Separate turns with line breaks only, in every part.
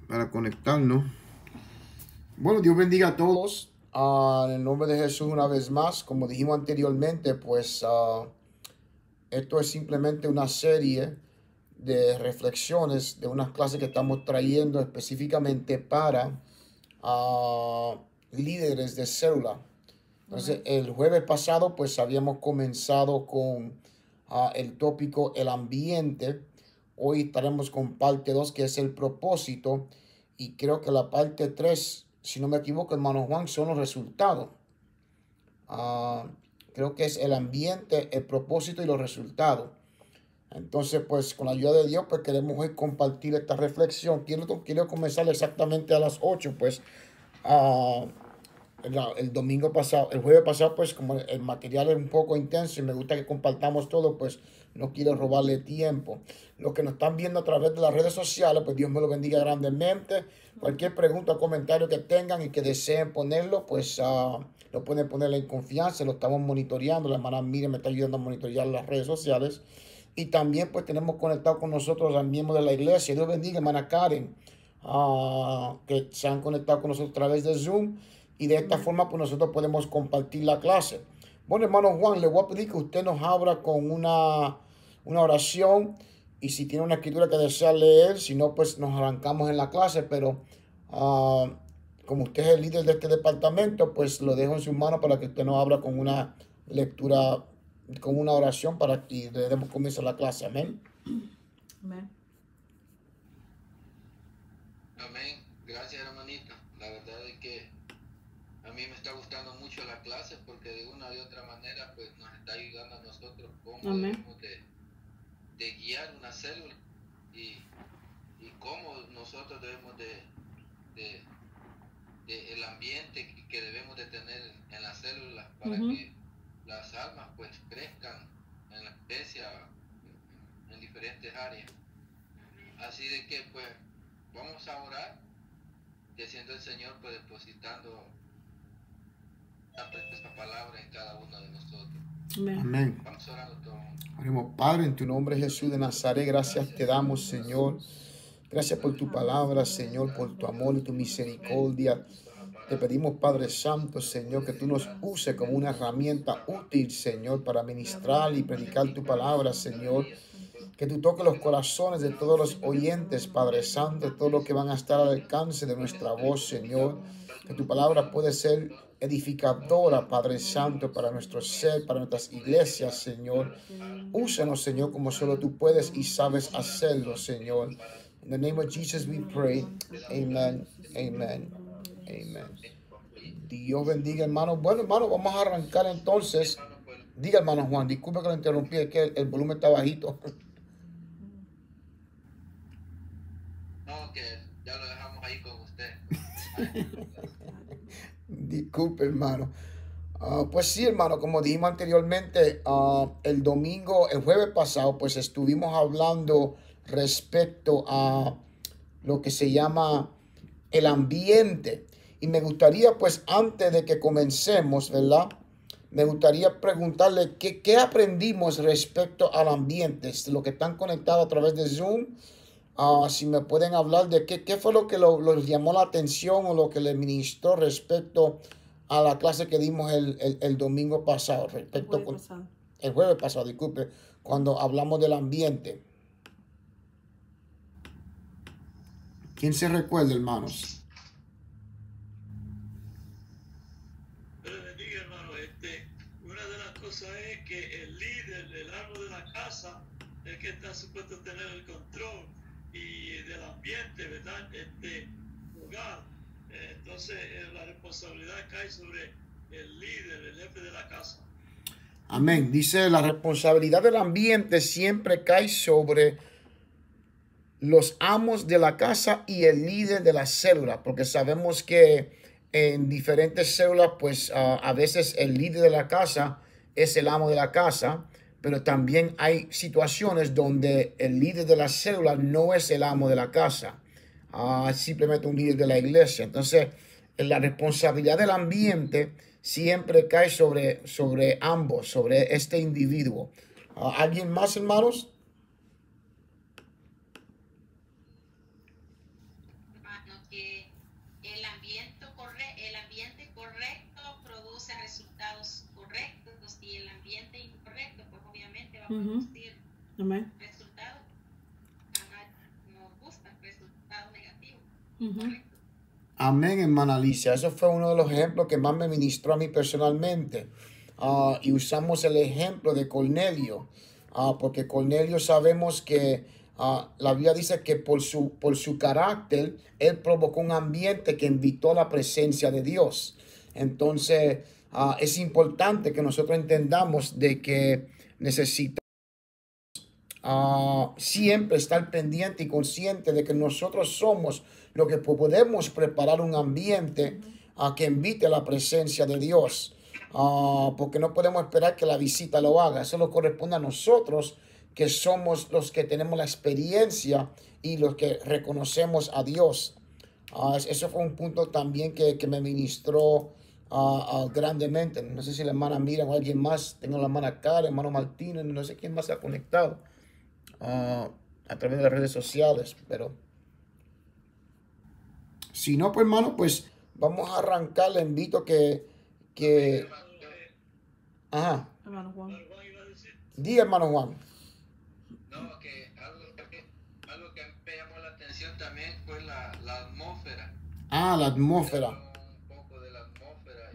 para conectarnos. Bueno, Dios bendiga a todos. En el nombre de Jesús una vez más, como dijimos anteriormente, pues esto es simplemente una serie de reflexiones de unas clases que estamos trayendo específicamente para líderes de célula. Entonces, el jueves pasado, pues habíamos comenzado con el tópico el ambiente. Hoy estaremos con parte 2 que es el propósito. Y creo que la parte 3 si no me equivoco, hermano Juan, son los resultados. Ah, Creo que es el ambiente, el propósito y los resultados. Entonces, pues con la ayuda de Dios, pues queremos hoy compartir esta reflexión. Quiero comenzar exactamente a las 8 pues. ah, el domingo pasado, el jueves pasado, pues como el material es un poco intenso y me gusta que compartamos todo, pues no quiero robarle tiempo. Los que nos están viendo a través de las redes sociales, pues Dios me lo bendiga grandemente. Cualquier pregunta o comentario que tengan y que deseen ponerlo, pues lo pueden ponerle en confianza. Lo estamos monitoreando. La hermana Miriam me está ayudando a monitorear las redes sociales. Y también pues tenemos conectado con nosotros al miembro de la iglesia. Dios bendiga, hermana Karen, que se han conectado con nosotros a través de Zoom. Y de esta forma pues nosotros podemos compartir la clase. Bueno, hermano Juan, le voy a pedir que usted nos abra con una oración. Y si tiene una escritura que desea leer, si no, pues nos arrancamos en la clase. Pero ah, como usted es el líder de este departamento, pues lo dejo en sus manos para que usted nos abra con una lectura, con una oración para que le demos comienzo a la clase. Amén.
Amén.
Amén. Gracias, hermanita. La verdad es que a mí me está gustando mucho la clase porque de una u otra manera pues nos está ayudando a nosotros cómo debemos de guiar una célula y cómo nosotros debemos de el ambiente que debemos de tener en las células para que las almas pues crezcan en la iglesia en diferentes áreas. Así de que pues vamos a orar, que siendo el Señor pues depositando esta palabra en cada uno de nosotros.
Amén.
Vamos orando todos.
Oremos, Padre, en tu nombre Jesús de Nazaret, gracias te damos, Señor. Gracias por tu palabra, Señor, por tu amor y tu misericordia. Te pedimos, Padre Santo, Señor, que tú nos uses como una herramienta útil, Señor, para ministrar y predicar tu palabra, Señor. Que tú toques los corazones de todos los oyentes, Padre Santo, de todos los que van a estar al alcance de nuestra voz, Señor. Que tu palabra puede ser edificadora, Padre Santo, para nuestro ser, para nuestras iglesias, Señor. Úsanos, Señor, como solo tú puedes y sabes hacerlo, Señor. In the name of Jesus we pray. Amen, amen, amen. Dios bendiga, hermano. Bueno, hermano, vamos a arrancar entonces. Diga, hermano Juan, disculpe que lo interrumpí, es que el volumen está bajito.
No, que ya lo dejamos ahí con usted.
Disculpe, hermano. Pues sí, hermano, como dijimos anteriormente, el domingo, el jueves pasado, pues estuvimos hablando respecto a lo que se llama el ambiente. Y me gustaría, pues, antes de que comencemos, ¿verdad? Me gustaría preguntarle qué aprendimos respecto al ambiente. Los que están conectados a través de Zoom, si me pueden hablar de qué fue lo que los llamó la atención o lo que le ministró respecto a la clase que dimos el domingo pasado, el jueves pasado, disculpe, cuando hablamos del ambiente. ¿Quién se recuerda, hermanos?
Pero bendiga, hermano. Una de las cosas es que el líder, el amo de la casa, es que está supuesto a tener el control y del ambiente, ¿verdad? Hogar. Entonces, la responsabilidad cae sobre el líder, el jefe de la casa.
Amén. Dice, la responsabilidad del ambiente siempre cae sobre los amos de la casa y el líder de la célula, porque sabemos que en diferentes células, pues a veces el líder de la casa es el amo de la casa, pero también hay situaciones donde el líder de la célula no es el amo de la casa, simplemente un líder de la iglesia. Entonces, la responsabilidad del ambiente siempre cae sobre ambos, sobre este individuo. ¿Alguien más, hermanos?
Amén.
Resultados nos gustan, resultados negativos.
Amén, hermana Alicia. Eso fue uno de los ejemplos que más me ministró a mí personalmente. Y usamos el ejemplo de Cornelio, porque Cornelio sabemos que la Biblia dice que por su carácter, él provocó un ambiente que invitó a la presencia de Dios. Entonces, es importante que nosotros entendamos de que necesitamos siempre estar pendiente y consciente de que nosotros somos lo que podemos preparar un ambiente que invite a la presencia de Dios. Porque no podemos esperar que la visita lo haga. Eso lo corresponde a nosotros, que somos los que tenemos la experiencia y los que reconocemos a Dios. Eso fue un punto también que me ministró grandemente. No sé si la hermana Miriam o alguien más, tengo la hermana Karen, hermano Martínez, no sé quién más se ha conectado a través de las redes sociales, pero si no, pues hermano, pues vamos a arrancar. Le invito que ajá.
Hermano Juan.
Di, hermano Juan.
No, que algo que me llamó la atención también fue la atmósfera.
La atmósfera.
Un poco de la atmósfera.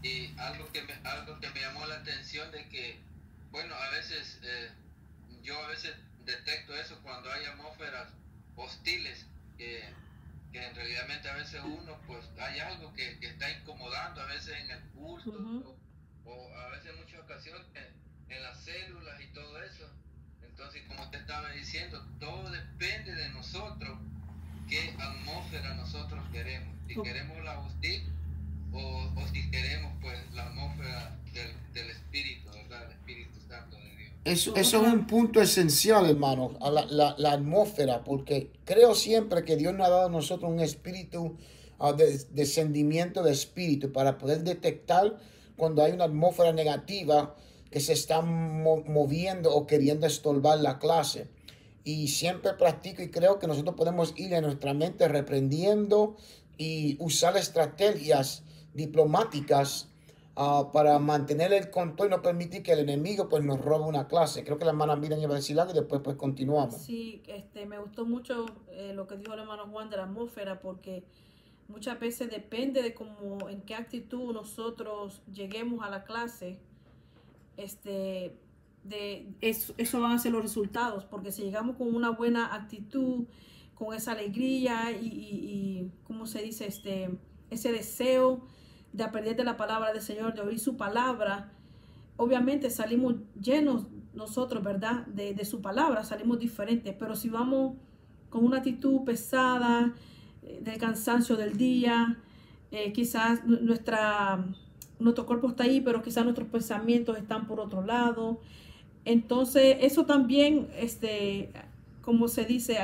Y algo que me llamó la atención de que, bueno, a veces yo a veces detecto eso cuando hay atmósferas hostiles, que en realidad a veces uno, pues hay algo que está incomodando, a veces en el culto, o a veces en muchas ocasiones en las células y todo eso. Entonces, como usted estaba diciendo, todo depende de nosotros, qué atmósfera nosotros queremos. Si queremos la hostil o si queremos pues la atmósfera del Espíritu, ¿verdad? El Espíritu Santo de Dios.
Eso es un punto esencial, hermano, a la atmósfera, porque creo siempre que Dios nos ha dado a nosotros un espíritu de descendimiento de espíritu para poder detectar cuando hay una atmósfera negativa que se está moviendo o queriendo estorbar la clase. Y siempre practico y creo que nosotros podemos ir en nuestra mente reprendiendo y usar estrategias diplomáticas para mantener el control y no permitir que el enemigo pues nos robe una clase. Creo que la hermana Miriam iba a decir algo y después pues continuamos.
Sí, me gustó mucho lo que dijo el hermano Juan de la atmósfera, porque muchas veces depende de cómo, en qué actitud nosotros lleguemos a la clase, eso van a ser los resultados, porque si llegamos con una buena actitud, con esa alegría y ¿cómo se dice? Ese deseo de aprender de la palabra del Señor, de oír su palabra, obviamente salimos llenos nosotros, ¿verdad? De su palabra, salimos diferentes. Pero si vamos con una actitud pesada, del cansancio del día, quizás nuestro cuerpo está ahí, pero quizás nuestros pensamientos están por otro lado. Entonces, eso también, como se dice,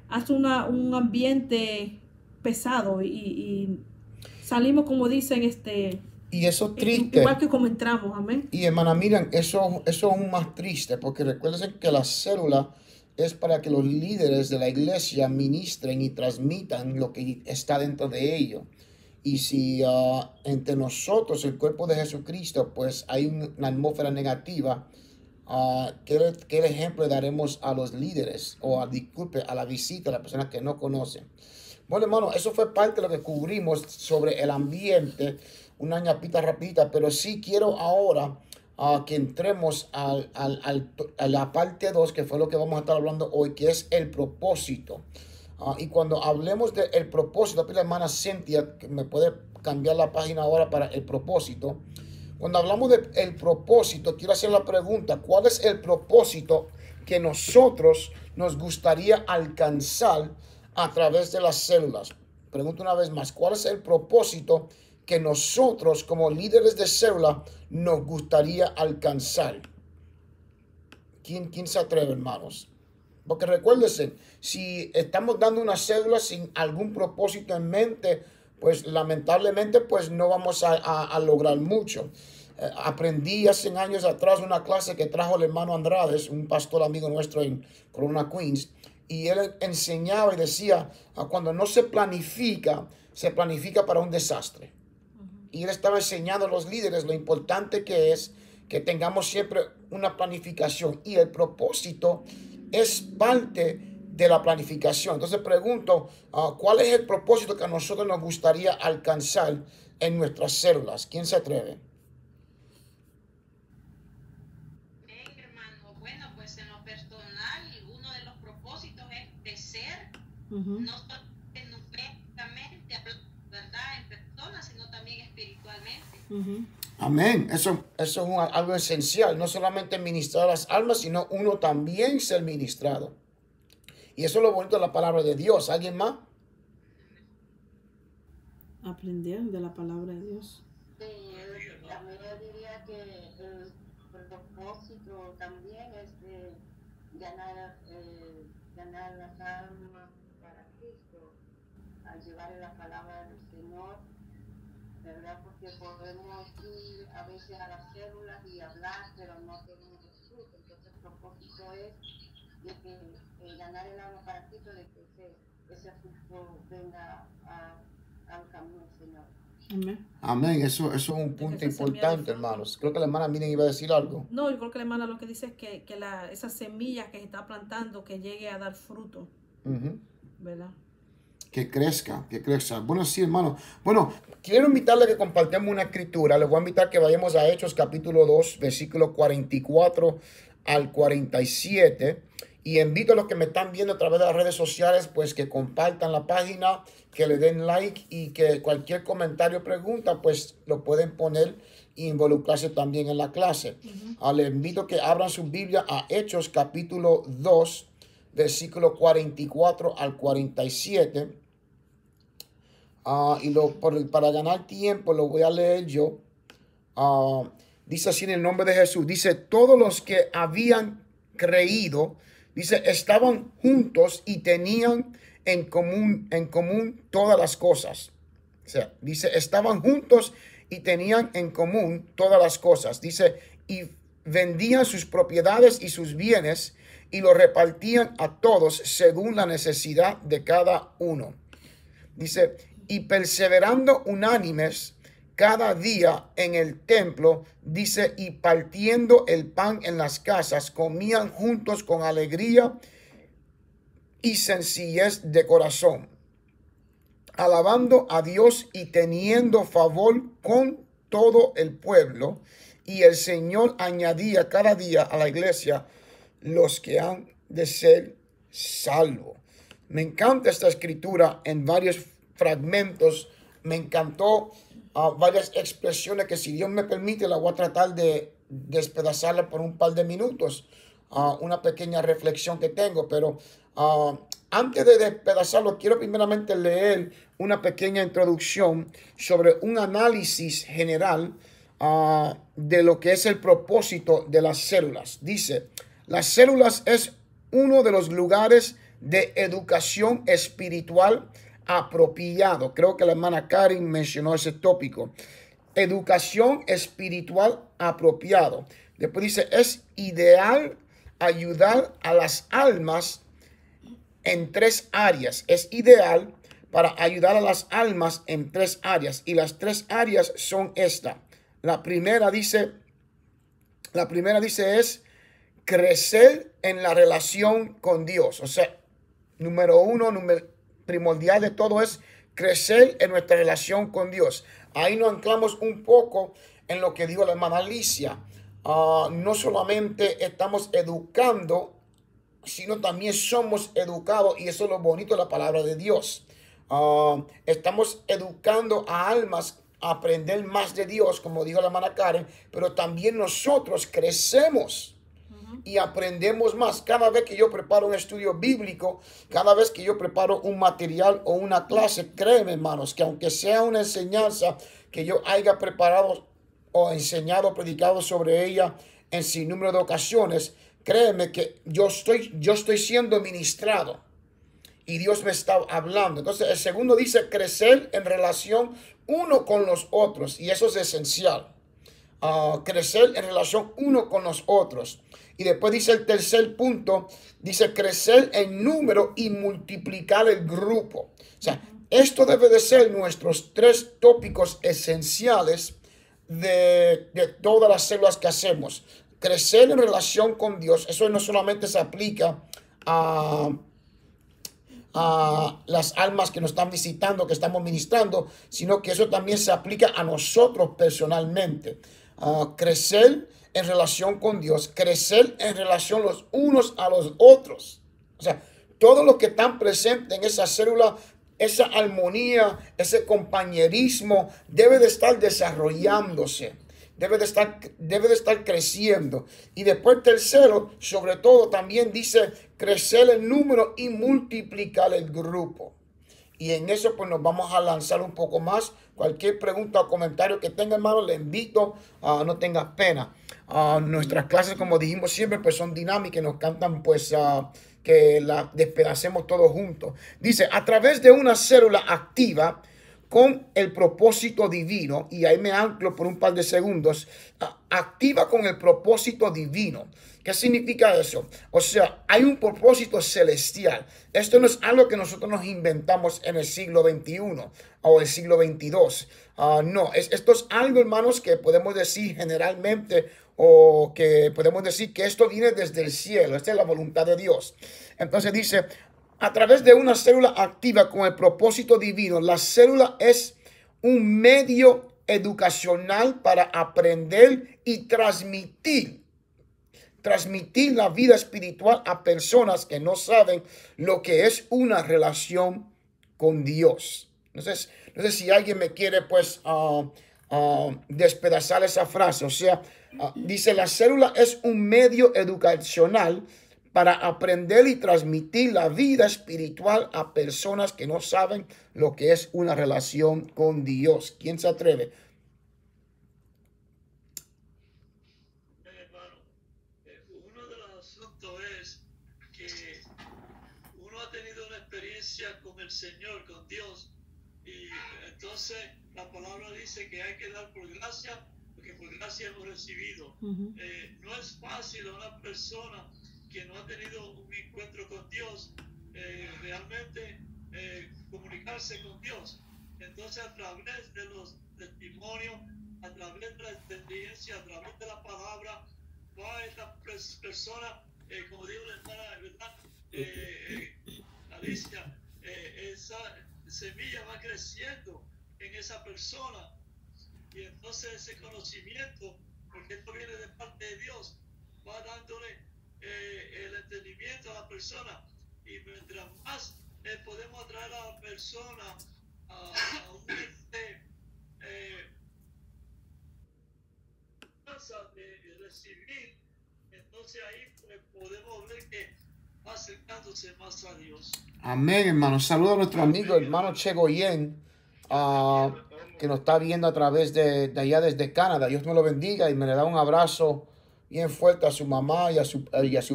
hace un ambiente pesado y salimos, como dicen,
y eso es triste.
Igual que como entramos, amén.
Y hermana Miriam, eso es aún más triste, porque recuerden que la célula es para que los líderes de la iglesia ministren y transmitan lo que está dentro de ellos. Y si entre nosotros, el cuerpo de Jesucristo, pues hay una atmósfera negativa, ¿qué ejemplo le daremos a los líderes? O a la visita, a las personas que no conocen. Bueno, hermano, eso fue parte de lo que cubrimos sobre el ambiente, una ñapita rapidita, pero sí quiero ahora que entremos a la parte 2, que fue lo que vamos a estar hablando hoy, que es el propósito. Y cuando hablemos del propósito, la hermana Cynthia, que me puede cambiar la página ahora para el propósito. Cuando hablamos del propósito, quiero hacer la pregunta, ¿cuál es el propósito que nosotros nos gustaría alcanzar a través de las células? Pregunto una vez más, ¿cuál es el propósito que nosotros como líderes de célula nos gustaría alcanzar? ¿Quién se atreve, hermanos? Porque recuérdense, si estamos dando una célula sin algún propósito en mente, pues lamentablemente pues no vamos a lograr mucho. Aprendí hace años atrás una clase que trajo el hermano Andrade, un pastor amigo nuestro en Corona, Queens, y él enseñaba y decía, cuando no se planifica para un desastre. Y él estaba enseñando a los líderes lo importante que es que tengamos siempre una planificación, y el propósito es parte de la planificación. Entonces pregunto, ¿cuál es el propósito que a nosotros nos gustaría alcanzar en nuestras células? ¿Quién se atreve?
Bien, hermano. Bueno, pues en lo personal, uno de los propósitos es crecer, no solamente numéricamente, ¿verdad? En personas, sino también espiritualmente.
Amén. Eso es algo esencial. No solamente ministrar a las almas, sino uno también ser ministrado. Y eso es lo bonito de la palabra de Dios. ¿Alguien más?
Aprender de la palabra de Dios.
Sí, también yo diría que el propósito también es ganar las almas para Cristo, al llevar la palabra del Señor, ¿verdad? Porque podemos ir a veces a las células y hablar, pero no tenemos fruto. Entonces el propósito es de que ganar el alma para Cristo, de que ese fruto venga al camino del Señor.
Amén.
Amén. Eso es un punto importante, hermanos. Creo que la hermana Miriam iba a decir algo.
No, yo creo que la hermana lo que dice es que esa semilla que se está plantando, que llegue a dar fruto. ¿Verdad?
Que crezca, que crezca. Bueno, sí, hermano. Bueno, quiero invitarle a que compartamos una escritura. Les voy a invitar que vayamos a Hechos capítulo 2, versículo 44 al 47. Y invito a los que me están viendo a través de las redes sociales, pues que compartan la página, que le den like, y que cualquier comentario o pregunta, pues lo pueden poner e involucrarse también en la clase. Les invito a que abran su Biblia a Hechos capítulo 2, versículo 44 al 47. Para ganar tiempo lo voy a leer yo. Dice así en el nombre de Jesús. Dice, todos los que habían creído, dice, estaban juntos y tenían en común todas las cosas. O sea, dice, estaban juntos y tenían en común todas las cosas. Dice, y vendían sus propiedades y sus bienes y lo repartían a todos según la necesidad de cada uno. Dice, y perseverando unánimes cada día en el templo, dice, y partiendo el pan en las casas, comían juntos con alegría y sencillez de corazón, alabando a Dios y teniendo favor con todo el pueblo. Y el Señor añadía cada día a la iglesia los que han de ser salvos. Me encanta esta escritura en varios fragmentos. Me encantó varias expresiones que, si Dios me permite, la voy a tratar de despedazarla por un par de minutos. Una pequeña reflexión que tengo, pero antes de despedazarlo, quiero primeramente leer una pequeña introducción sobre un análisis general de lo que es el propósito de las células. Dice, las células es uno de los lugares de educación espiritual apropiado. Creo que la hermana Karen mencionó ese tópico. Educación espiritual apropiado. Después dice, es ideal ayudar a las almas en 3 áreas. Es ideal para ayudar a las almas en 3 áreas. Y las 3 áreas son estas. La primera dice es crecer en la relación con Dios. O sea, número 1, primordial de todo es crecer en nuestra relación con Dios. Ahí nos anclamos un poco en lo que dijo la hermana Alicia. No solamente estamos educando, sino también somos educados, y eso es lo bonito de la palabra de Dios. Estamos educando a almas a aprender más de Dios, como dijo la hermana Karen, pero también nosotros crecemos y aprendemos más. Cada vez que yo preparo un estudio bíblico, cada vez que yo preparo un material o una clase, créeme, hermanos, que aunque sea una enseñanza que yo haya preparado o enseñado, predicado sobre ella en sinnúmero de ocasiones, créeme que yo estoy siendo ministrado y Dios me está hablando. Entonces, el segundo dice crecer en relación uno con los otros, y eso es esencial. Crecer en relación uno con los otros. Y después dice el tercer punto, dice crecer en número y multiplicar el grupo. O sea, esto debe de ser nuestros 3 tópicos esenciales de todas las células que hacemos. Crecer en relación con Dios, eso no solamente se aplica a las almas que nos están visitando, que estamos ministrando, sino que eso también se aplica a nosotros personalmente. Crecer en relación con Dios, crecer en relación los unos a los otros. O sea, todos los que están presentes en esa célula, esa armonía, ese compañerismo debe de estar desarrollándose. Debe de estar creciendo. Y después tercero, sobre todo, también dice crecer el número y multiplicar el grupo. Y en eso pues nos vamos a lanzar un poco más. Cualquier pregunta o comentario que tenga, hermano, le invito a no tengas pena. Nuestras clases, como dijimos siempre, pues son dinámicas y nos cantan pues que la despedacemos todos juntos. Dice, a través de una célula activa con el propósito divino, y ahí me anclo por un par de segundos, activa con el propósito divino. ¿Qué significa eso? O sea, hay un propósito celestial. Esto no es algo que nosotros nos inventamos en el siglo XXI o el siglo XXII. No, esto es algo, hermanos, que podemos decir generalmente, o que podemos decir que esto viene desde el cielo. Esta es la voluntad de Dios. Entonces dice, a través de una célula activa con el propósito divino, la célula es un medio educacional para aprender y transmitir la vida espiritual a personas que no saben lo que es una relación con Dios. Entonces, no sé si alguien me quiere pues despedazar esa frase. O sea, dice, la célula es un medio educacional para aprender y transmitir la vida espiritual a personas que no saben lo que es una relación con Dios. ¿Quién se atreve?
Hermano, uno de los asuntos es que uno ha tenido una experiencia con el Señor, con Dios, y entonces la palabra dice que hay que dar por gracia, porque por gracia hemos recibido. No es fácil a una persona que no ha tenido un encuentro con Dios, realmente comunicarse con Dios. Entonces, a través de los testimonios, a través de la experiencia, a través de la palabra, va esta persona, como dijo la hermana, ¿verdad? Alicia, esa semilla va creciendo en esa persona, y entonces ese conocimiento, porque esto viene de parte de Dios, va dándole el entendimiento a la persona, y mientras más podemos atraer a la persona a un de recibir, entonces ahí pues, podemos ver que va acercándose más a Dios.
Amén, hermano. Saludo a nuestro amigo, hermano Che Goyen, que nos está viendo a través de allá desde Canadá. Dios me lo bendiga y me le da un abrazo bien fuerte a su mamá y a su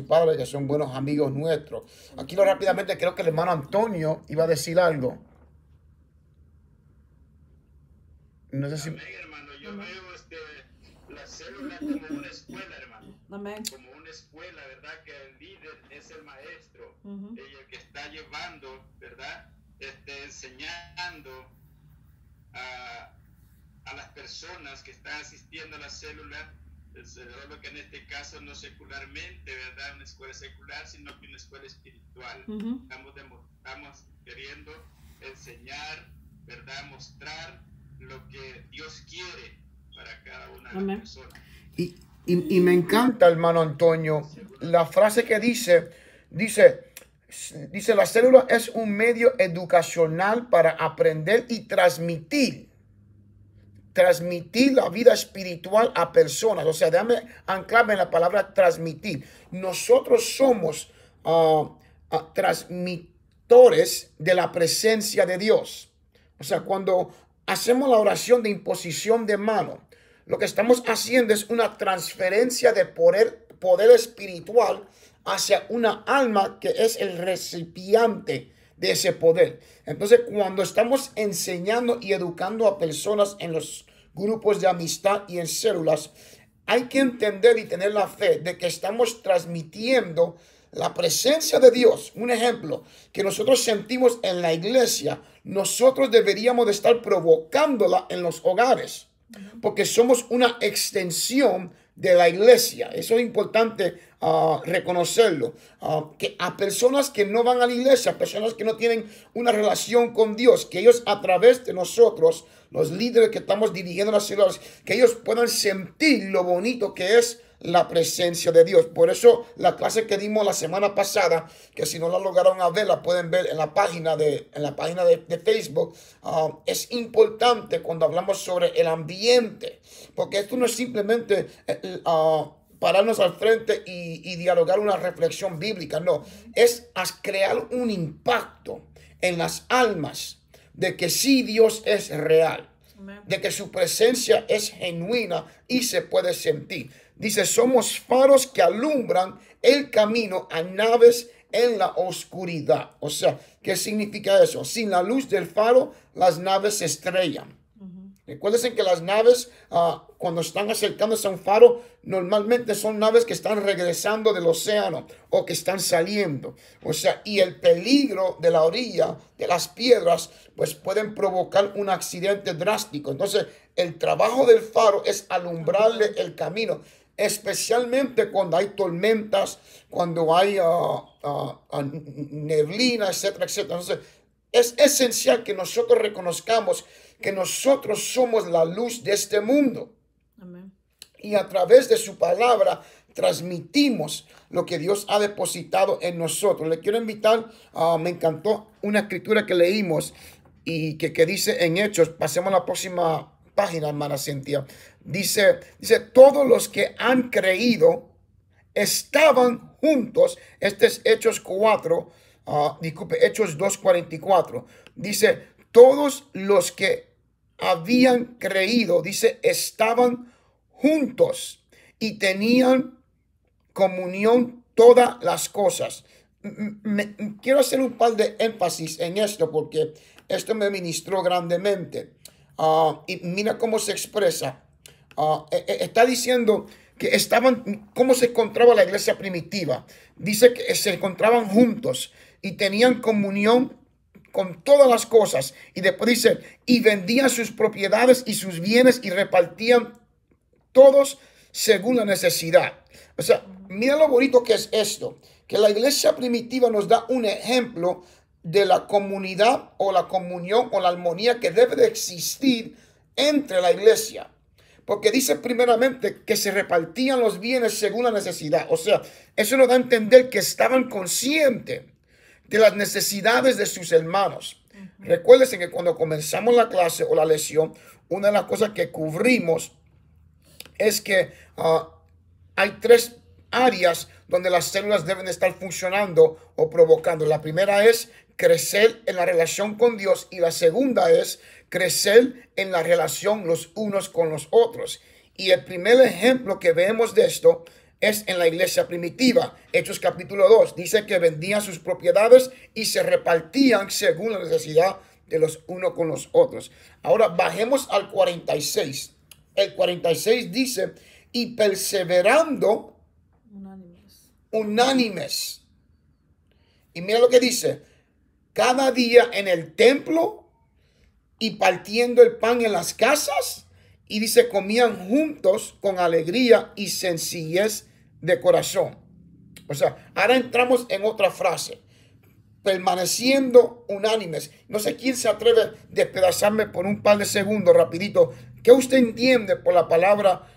padre, que son buenos amigos nuestros. Aquí rápidamente creo que el hermano Antonio iba a decir algo. No sé si...
Amén, hermano. Yo veo la célula como una escuela, hermano.
Amén.
Como una escuela, ¿verdad? Que el líder es el maestro, y el que está llevando, ¿verdad? Enseñando a las personas que están asistiendo a la célula, lo que en este caso no secularmente, ¿verdad? Una escuela secular, sino que una escuela espiritual. Estamos queriendo enseñar, ¿verdad? Mostrar lo que Dios quiere para cada una de las personas.
Y me encanta, hermano Antonio, la frase que dice, la célula es un medio educacional para aprender y transmitir la vida espiritual a personas. O sea, déjame anclarme en la palabra transmitir. Nosotros somos transmitores de la presencia de Dios. O sea, cuando hacemos la oración de imposición de mano, lo que estamos haciendo es una transferencia de poder espiritual hacia una alma que es el recipiente de ese poder. Entonces, cuando estamos enseñando y educando a personas en los grupos de amistad y en células, hay que entender y tener la fe de que estamos transmitiendo la presencia de Dios. Un ejemplo que nosotros sentimos en la iglesia, nosotros deberíamos de estar provocándola en los hogares. porque somos una extensión de la iglesia. Eso es importante reconocerlo. Que a personas que no van a la iglesia, personas que no tienen una relación con Dios, que ellos a través de nosotros, los líderes que estamos dirigiendo las ciudades, que ellos puedan sentir lo bonito que es la presencia de Dios. Por eso la clase que dimos la semana pasada, que si no la lograron a ver, la pueden ver en la página de Facebook. Es importante cuando hablamos sobre el ambiente, porque esto no es simplemente pararnos al frente y dialogar una reflexión bíblica. No, es crear un impacto en las almas de que sí, Dios es real, de que su presencia es genuina y se puede sentir. Dice, somos faros que alumbran el camino a naves en la oscuridad. O sea, ¿qué significa eso? Sin la luz del faro, las naves se estrellan. Recuerden que las naves, cuando están acercándose a un faro, normalmente son naves que están regresando del océano o que están saliendo. O sea, y el peligro de la orilla, de las piedras, pues pueden provocar un accidente drástico. Entonces, el trabajo del faro es alumbrarle el camino, especialmente cuando hay tormentas, cuando hay neblina, etcétera, etcétera. Entonces, es esencial que nosotros reconozcamos que nosotros somos la luz de este mundo. Amén. Y a través de su palabra transmitimos lo que Dios ha depositado en nosotros. Le quiero invitar, me encantó una escritura que leímos y que dice en Hechos, pasemos a la próxima página, hermana Cintia. Dice, todos los que han creído estaban juntos. Este es Hechos 4, Hechos 2:44. Dice, todos los que habían creído, dice, estaban juntos y tenían comunión todas las cosas. Quiero hacer un par de énfasis en esto porque esto me ministró grandemente. Y mira cómo se expresa. Está diciendo que estaban, cómo se encontraba la iglesia primitiva. Dice que se encontraban juntos y tenían comunión con todas las cosas. Y después dice, y vendían sus propiedades y sus bienes y repartían todos según la necesidad. O sea, mira lo bonito que es esto, que la iglesia primitiva nos da un ejemplo de la comunidad o la comunión o la armonía que debe de existir entre la iglesia. Porque dice primeramente que se repartían los bienes según la necesidad. O sea, eso nos da a entender que estaban conscientes de las necesidades de sus hermanos. Recuérdense que cuando comenzamos la clase o la lección, una de las cosas que cubrimos es que hay tres áreas donde las células deben estar funcionando o provocando. La primera es crecer en la relación con Dios y la segunda es crecer en la relación los unos con los otros. Y el primer ejemplo que vemos de esto es en la iglesia primitiva. Hechos capítulo 2 dice que vendían sus propiedades y se repartían según la necesidad de los unos con los otros. Ahora bajemos al 46. El 46 dice, y perseverando unánimes. Y mira lo que dice, cada día en el templo y partiendo el pan en las casas. Y dice, comían juntos con alegría y sencillez de corazón. O sea, ahora entramos en otra frase. Permaneciendo unánimes. No sé quién se atreve a despedazarme por un par de segundos, rapidito. ¿Qué usted entiende por la palabra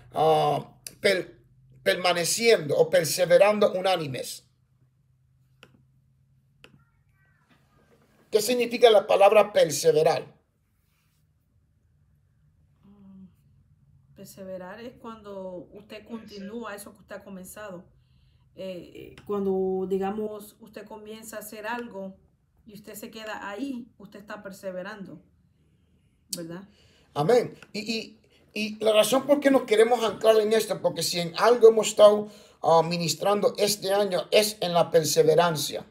permaneciendo o perseverando unánimes? ¿Qué significa la palabra perseverar?
Perseverar es cuando usted continúa eso que usted ha comenzado. Cuando, digamos, usted comienza a hacer algo y usted se queda ahí, usted está perseverando, ¿verdad?
Amén. Y la razón por qué nos queremos anclar en esto, porque si en algo hemos estado ministrando este año es en la perseverancia.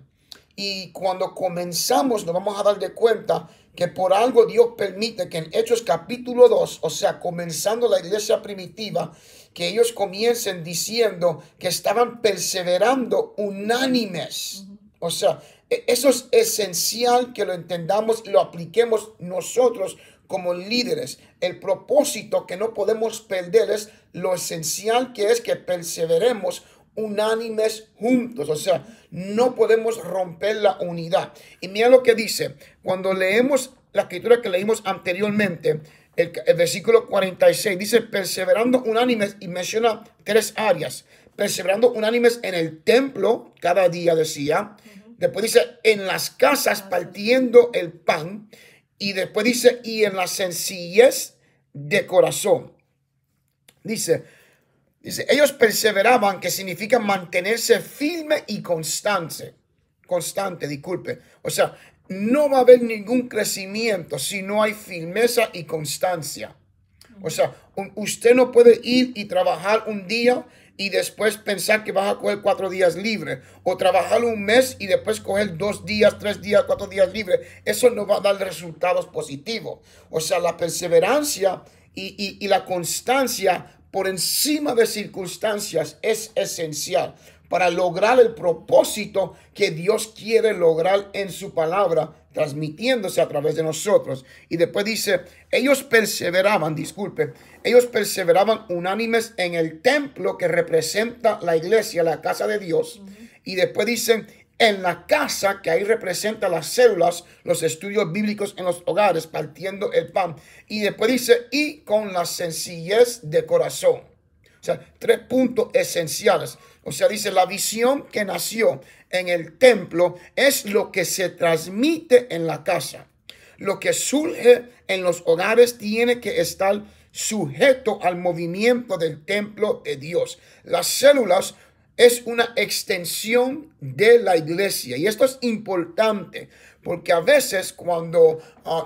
Y cuando comenzamos nos vamos a dar de cuenta que por algo Dios permite que en Hechos capítulo 2, o sea, comenzando la iglesia primitiva, que ellos comiencen diciendo que estaban perseverando unánimes. O sea, eso es esencial que lo entendamos y lo apliquemos nosotros como líderes. El propósito que no podemos perder es lo esencial que es que perseveremos unánimes juntos. O sea, no podemos romper la unidad. Y mira lo que dice. Cuando leemos la escritura que leímos anteriormente, el versículo 46 dice perseverando unánimes y menciona 3 áreas. Perseverando unánimes en el templo, cada día decía. Después dice en las casas partiendo el pan. Y después dice y en la sencillez de corazón. Dice, ellos perseveraban, que significa mantenerse firme y constante, disculpe. O sea, no va a haber ningún crecimiento si no hay firmeza y constancia. O sea, usted no puede ir y trabajar un día y después pensar que vas a coger 4 días libres, o trabajar un mes y después coger 2 días, 3 días, 4 días libres. Eso no va a dar resultados positivos. O sea, la perseverancia y la constancia por encima de circunstancias es esencial para lograr el propósito que Dios quiere lograr en su palabra, transmitiéndose a través de nosotros. Y después dice, ellos perseveraban unánimes en el templo que representa la iglesia, la casa de Dios. Y después dicen, en la casa, que ahí representa las células, los estudios bíblicos en los hogares, partiendo el pan. Y después dice, y con la sencillez de corazón. O sea, 3 puntos esenciales. O sea, dice, la visión que nació en el templo es lo que se transmite en la casa. Lo que surge en los hogares tiene que estar sujeto al movimiento del templo de Dios. Las células es una extensión de la iglesia. Y esto es importante porque a veces cuando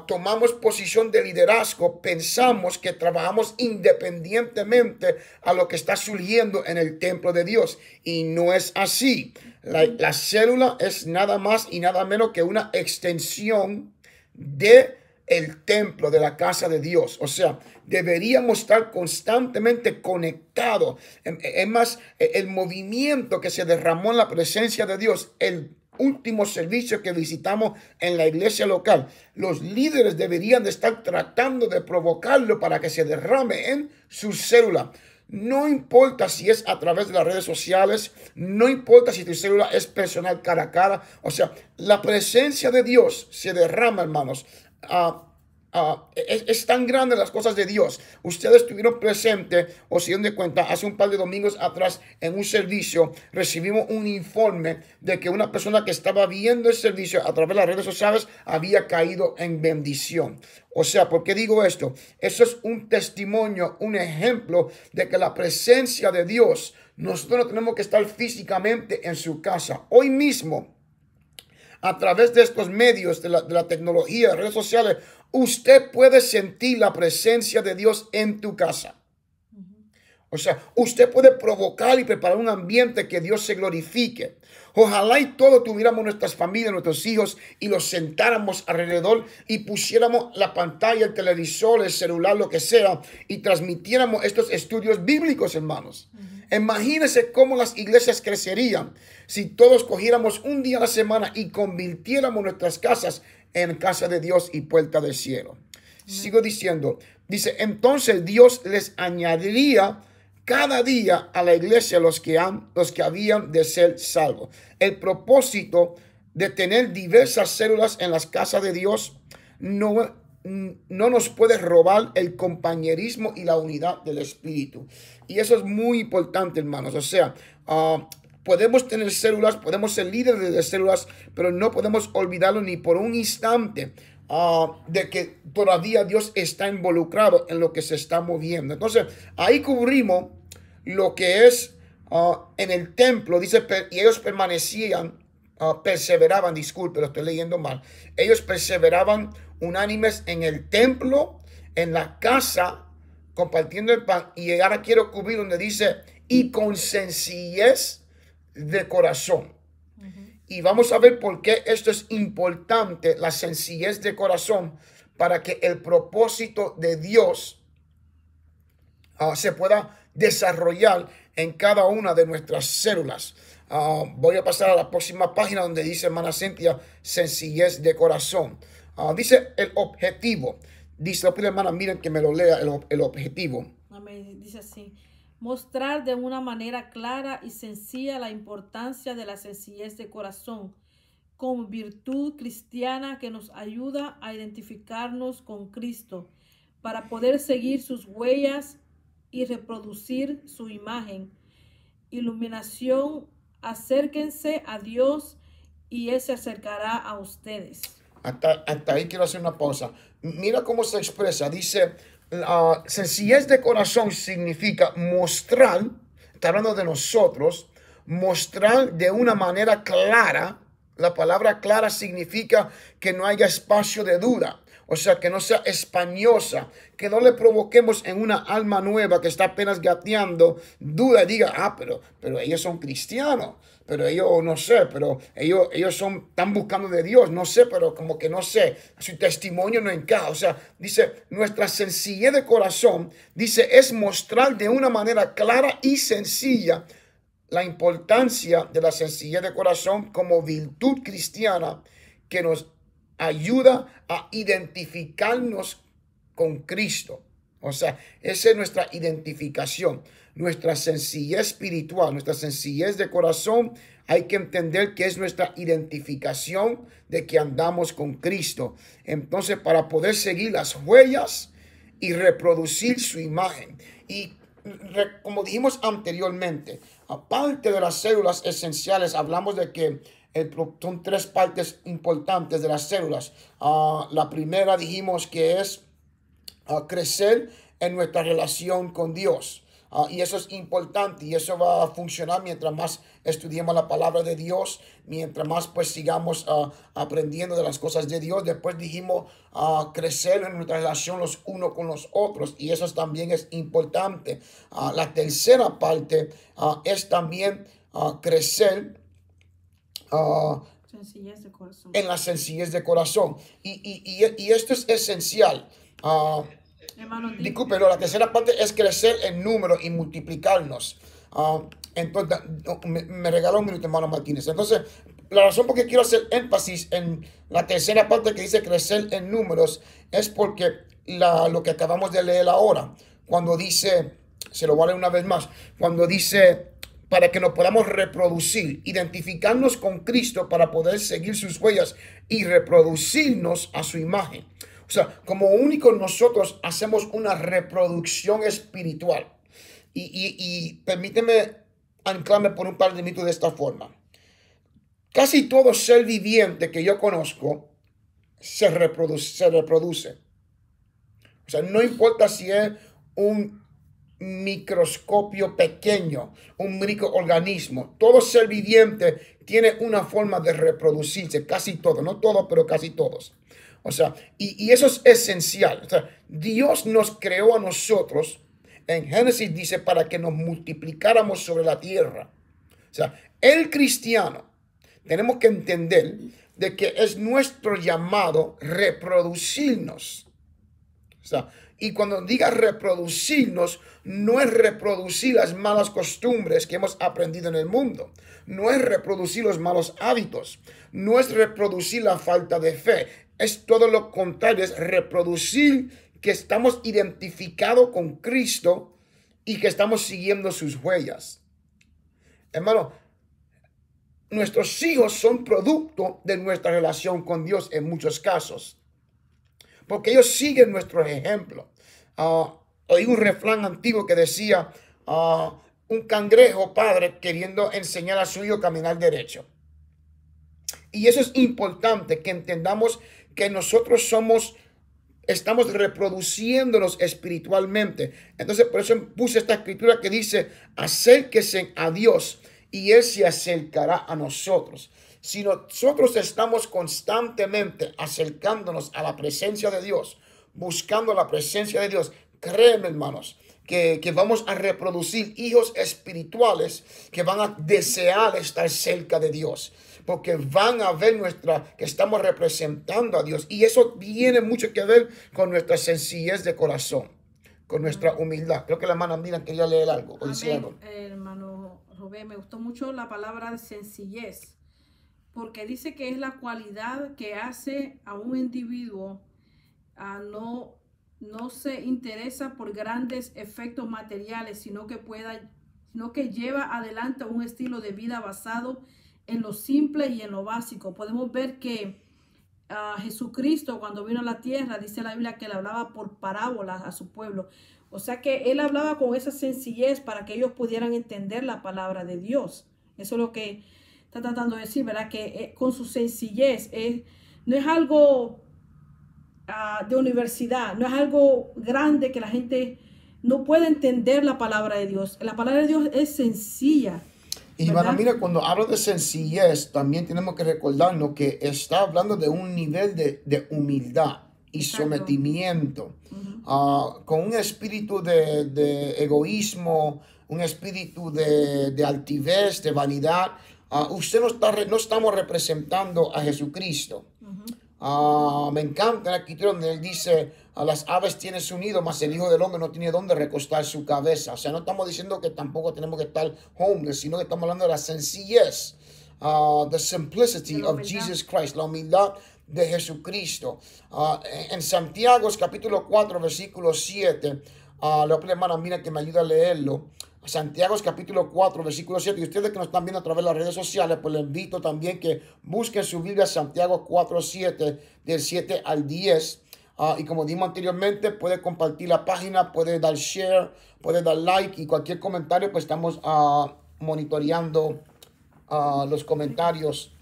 tomamos posición de liderazgo pensamos que trabajamos independientemente a lo que está surgiendo en el templo de Dios. Y no es así. La célula es nada más y nada menos que una extensión de el templo, de la casa de Dios. O sea, deberíamos estar constantemente conectados. Es más, el movimiento que se derramó en la presencia de Dios, el último servicio que visitamos en la iglesia local, los líderes deberían de estar tratando de provocarlo para que se derrame en su célula. No importa si es a través de las redes sociales, no importa si tu célula es personal cara a cara. O sea, la presencia de Dios se derrama, hermanos. Es tan grande las cosas de Dios. Ustedes estuvieron presentes o se dieron de cuenta hace un par de domingos atrás en un servicio. Recibimos un informe de que una persona que estaba viendo el servicio a través de las redes sociales había caído en bendición. O sea, ¿por qué digo esto? Eso es un testimonio, un ejemplo de que la presencia de Dios, nosotros no tenemos que estar físicamente en su casa. Hoy mismo, a través de estos medios, de la tecnología, de redes sociales, usted puede sentir la presencia de Dios en tu casa. O sea, usted puede provocar y preparar un ambiente que Dios se glorifique. Ojalá y todos tuviéramos nuestras familias, nuestros hijos y los sentáramos alrededor y pusiéramos la pantalla, el televisor, el celular, lo que sea, y transmitiéramos estos estudios bíblicos, hermanos. Imagínense cómo las iglesias crecerían si todos cogiéramos un día a la semana y convirtiéramos nuestras casas en casa de Dios y puerta del cielo. Sigo diciendo, dice, entonces Dios les añadiría cada día a la iglesia los que habían de ser salvos. El propósito de tener diversas células en las casas de Dios no nos puede robar el compañerismo y la unidad del Espíritu. Y eso es muy importante, hermanos. O sea, podemos tener células, podemos ser líderes de células, pero no podemos olvidarlo ni por un instante de que todavía Dios está involucrado en lo que se está moviendo. Entonces, ahí cubrimos lo que es en el templo. Dice, y ellos perseveraban, disculpe, lo estoy leyendo mal. Ellos perseveraban unánimes en el templo, en la casa, compartiendo el pan. Y ahora quiero cubrir donde dice, y con sencillez de corazón. Y vamos a ver por qué esto es importante, la sencillez de corazón, para que el propósito de Dios se pueda desarrollar en cada una de nuestras células. Voy a pasar a la próxima página donde dice, hermana Cintia, sencillez de corazón. Dice el objetivo. dice la hermana, miren que me lo lea el objetivo.
Amén. Dice así: mostrar de una manera clara y sencilla la importancia de la sencillez de corazón como virtud cristiana que nos ayuda a identificarnos con Cristo para poder seguir sus huellas y reproducir su imagen. Iluminación: acérquense a Dios y Él se acercará a ustedes.
Hasta ahí quiero hacer una pausa. Mira cómo se expresa. Dice, sencillez de corazón significa mostrar, está hablando de nosotros, mostrar de una manera clara. La palabra clara significa que no haya espacio de duda. O sea, que no sea españosa, que no le provoquemos en una alma nueva que está apenas gateando duda y diga, pero ellos son cristianos, pero ellos no sé, pero ellos están buscando de Dios, no sé, pero como que no sé, su testimonio no encaja. O sea, dice, nuestra sencillez de corazón, dice, es mostrar de una manera clara y sencilla la importancia de la sencillez de corazón como virtud cristiana que nos ayuda a identificarnos con Cristo. O sea, esa es nuestra identificación, nuestra sencillez espiritual, nuestra sencillez de corazón. Hay que entender que es nuestra identificación de que andamos con Cristo. Entonces, para poder seguir las huellas y reproducir su imagen. Y como dijimos anteriormente, aparte de las células esenciales, hablamos de que son tres partes importantes de las células. La primera dijimos que es crecer en nuestra relación con Dios. Y eso es importante y eso va a funcionar mientras más estudiemos la palabra de Dios, mientras más pues sigamos aprendiendo de las cosas de Dios. Después dijimos crecer en nuestra relación los unos con los otros y eso también es importante. La tercera parte es también crecer
sencillez de corazón.
En la sencillez de corazón. Y esto es esencial. Disculpe, la tercera parte es crecer en número y multiplicarnos. Entonces, me regaló un minuto, hermano Martínez. Entonces, la razón por qué quiero hacer énfasis en la tercera parte que dice crecer en números es porque lo que acabamos de leer ahora, cuando dice, se lo voy a leer una vez más, cuando dice, para que nos podamos reproducir, identificarnos con Cristo para poder seguir sus huellas y reproducirnos a su imagen. O sea, como únicos nosotros hacemos una reproducción espiritual. Y permíteme anclarme por un par de minutos de esta forma. Casi todo ser viviente que yo conozco se reproduce. O sea, no importa si es un microscopio pequeño, un microorganismo. Todo ser viviente tiene una forma de reproducirse, casi todo, no todo, pero casi todos. O sea, y eso es esencial. O sea, Dios nos creó a nosotros, en Génesis dice, para que nos multiplicáramos sobre la tierra. O sea, el cristiano, tenemos que entender de que es nuestro llamado reproducirnos. O sea, y cuando diga reproducirnos, no es reproducir las malas costumbres que hemos aprendido en el mundo. No es reproducir los malos hábitos. No es reproducir la falta de fe. Es todo lo contrario. Es reproducir que estamos identificados con Cristo y que estamos siguiendo sus huellas. Hermano, nuestros hijos son producto de nuestra relación con Dios en muchos casos. Porque ellos siguen nuestros ejemplos. Oí un refrán antiguo que decía, un cangrejo padre queriendo enseñar a su hijo a caminar derecho. Y eso es importante, que entendamos que nosotros estamos reproduciéndonos espiritualmente. Entonces, por eso puse esta escritura que dice, acérquense a Dios y Él se acercará a nosotros. Si nosotros estamos constantemente acercándonos a la presencia de Dios, buscando la presencia de Dios, créeme, hermanos, que vamos a reproducir hijos espirituales que van a desear estar cerca de Dios, porque van a ver que estamos representando a Dios. Y eso tiene mucho que ver con nuestra sencillez de corazón, con nuestra humildad. Creo que la hermana Miriam quería leer algo o decir algo.
Hermano Rubén, me gustó mucho la palabra de sencillez, porque dice que es la cualidad que hace a un individuo a no no se interesa por grandes efectos materiales, sino que lleva adelante un estilo de vida basado en lo simple y en lo básico. Podemos ver que Jesucristo, cuando vino a la tierra, dice la Biblia que él hablaba por parábolas a su pueblo. O sea que él hablaba con esa sencillez para que ellos pudieran entender la palabra de Dios. Eso es lo que está tratando de decir, ¿verdad? Que con su sencillez no es algo de universidad, no es algo grande que la gente no puede entender la palabra de Dios. La palabra de Dios es sencilla.
Y bueno, mira, cuando hablo de sencillez, también tenemos que recordarnos que está hablando de un nivel de humildad y sometimiento, con un espíritu de egoísmo, un espíritu de altivez, de vanidad. No estamos representando a Jesucristo. Me encanta la escritura donde él dice, a las aves tiene su nido, mas el Hijo del Hombre no tiene dónde recostar su cabeza. O sea, no estamos diciendo que tampoco tenemos que estar homeless, sino que estamos hablando de la sencillez, the simplicity of Jesus Christ, la humildad de Jesucristo. En Santiago, capítulo 4, versículo 7, le voy a pedir a la hermana Mira que me ayuda a leerlo. Santiago capítulo 4, versículo 7. Y ustedes que nos están viendo a través de las redes sociales, pues les invito también que busquen su Biblia, Santiago 4, 7, del 7 al 10. Y como dijimos anteriormente, puede compartir la página, puede dar share, puede dar like y cualquier comentario, pues estamos monitoreando los comentarios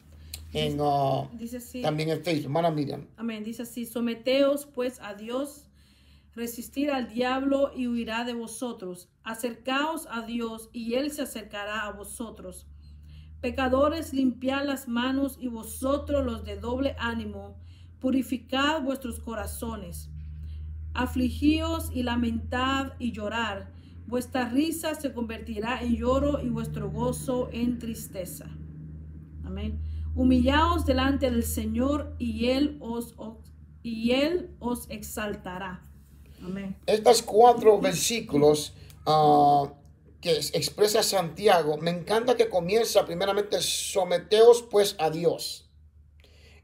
también en Facebook. Hermana Miriam.
Amén. Dice así: someteos pues a Dios. Resistir al diablo y huirá de vosotros. Acercaos a Dios y él se acercará a vosotros. Pecadores, limpiad las manos, y vosotros los de doble ánimo, purificad vuestros corazones. Afligíos y lamentad y llorad. Vuestra risa se convertirá en lloro y vuestro gozo en tristeza. Amén. Humillaos delante del Señor y él os exaltará. Amén.
Estos 4 versículos que expresa Santiago, me encanta que comienza primeramente, someteos pues a Dios.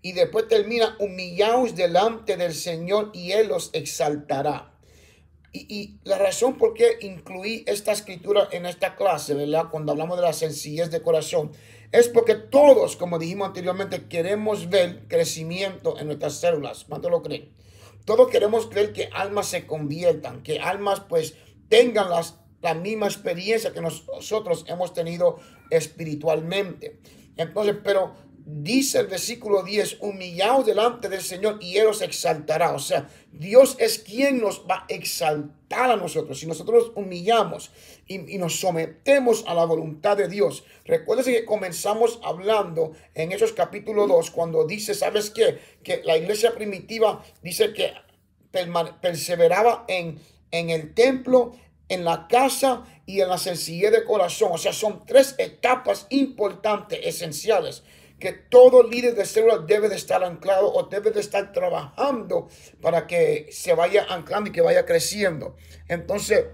Y después termina, humillaos delante del Señor y él os exaltará. Y la razón por qué incluí esta escritura en esta clase, ¿verdad? Cuando hablamos de la sencillez de corazón, es porque todos, como dijimos anteriormente, queremos ver crecimiento en nuestras células. ¿Cuánto lo creen? Todos queremos creer que almas se conviertan, que almas pues tengan la misma experiencia que nosotros hemos tenido espiritualmente. Entonces, pero dice el versículo 10, humillaos delante del Señor y él os exaltará. O sea, Dios es quien nos va a exaltar a nosotros. Si nosotros nos humillamos y nos sometemos a la voluntad de Dios. Recuerden que comenzamos hablando en Hechos capítulo 2, cuando dice, ¿sabes qué? Que la iglesia primitiva dice que perseveraba en el templo, en la casa y en la sencillez de corazón. O sea, son 3 etapas importantes, esenciales, que todo líder de célula debe de estar anclado o debe de estar trabajando para que se vaya anclando y que vaya creciendo. Entonces,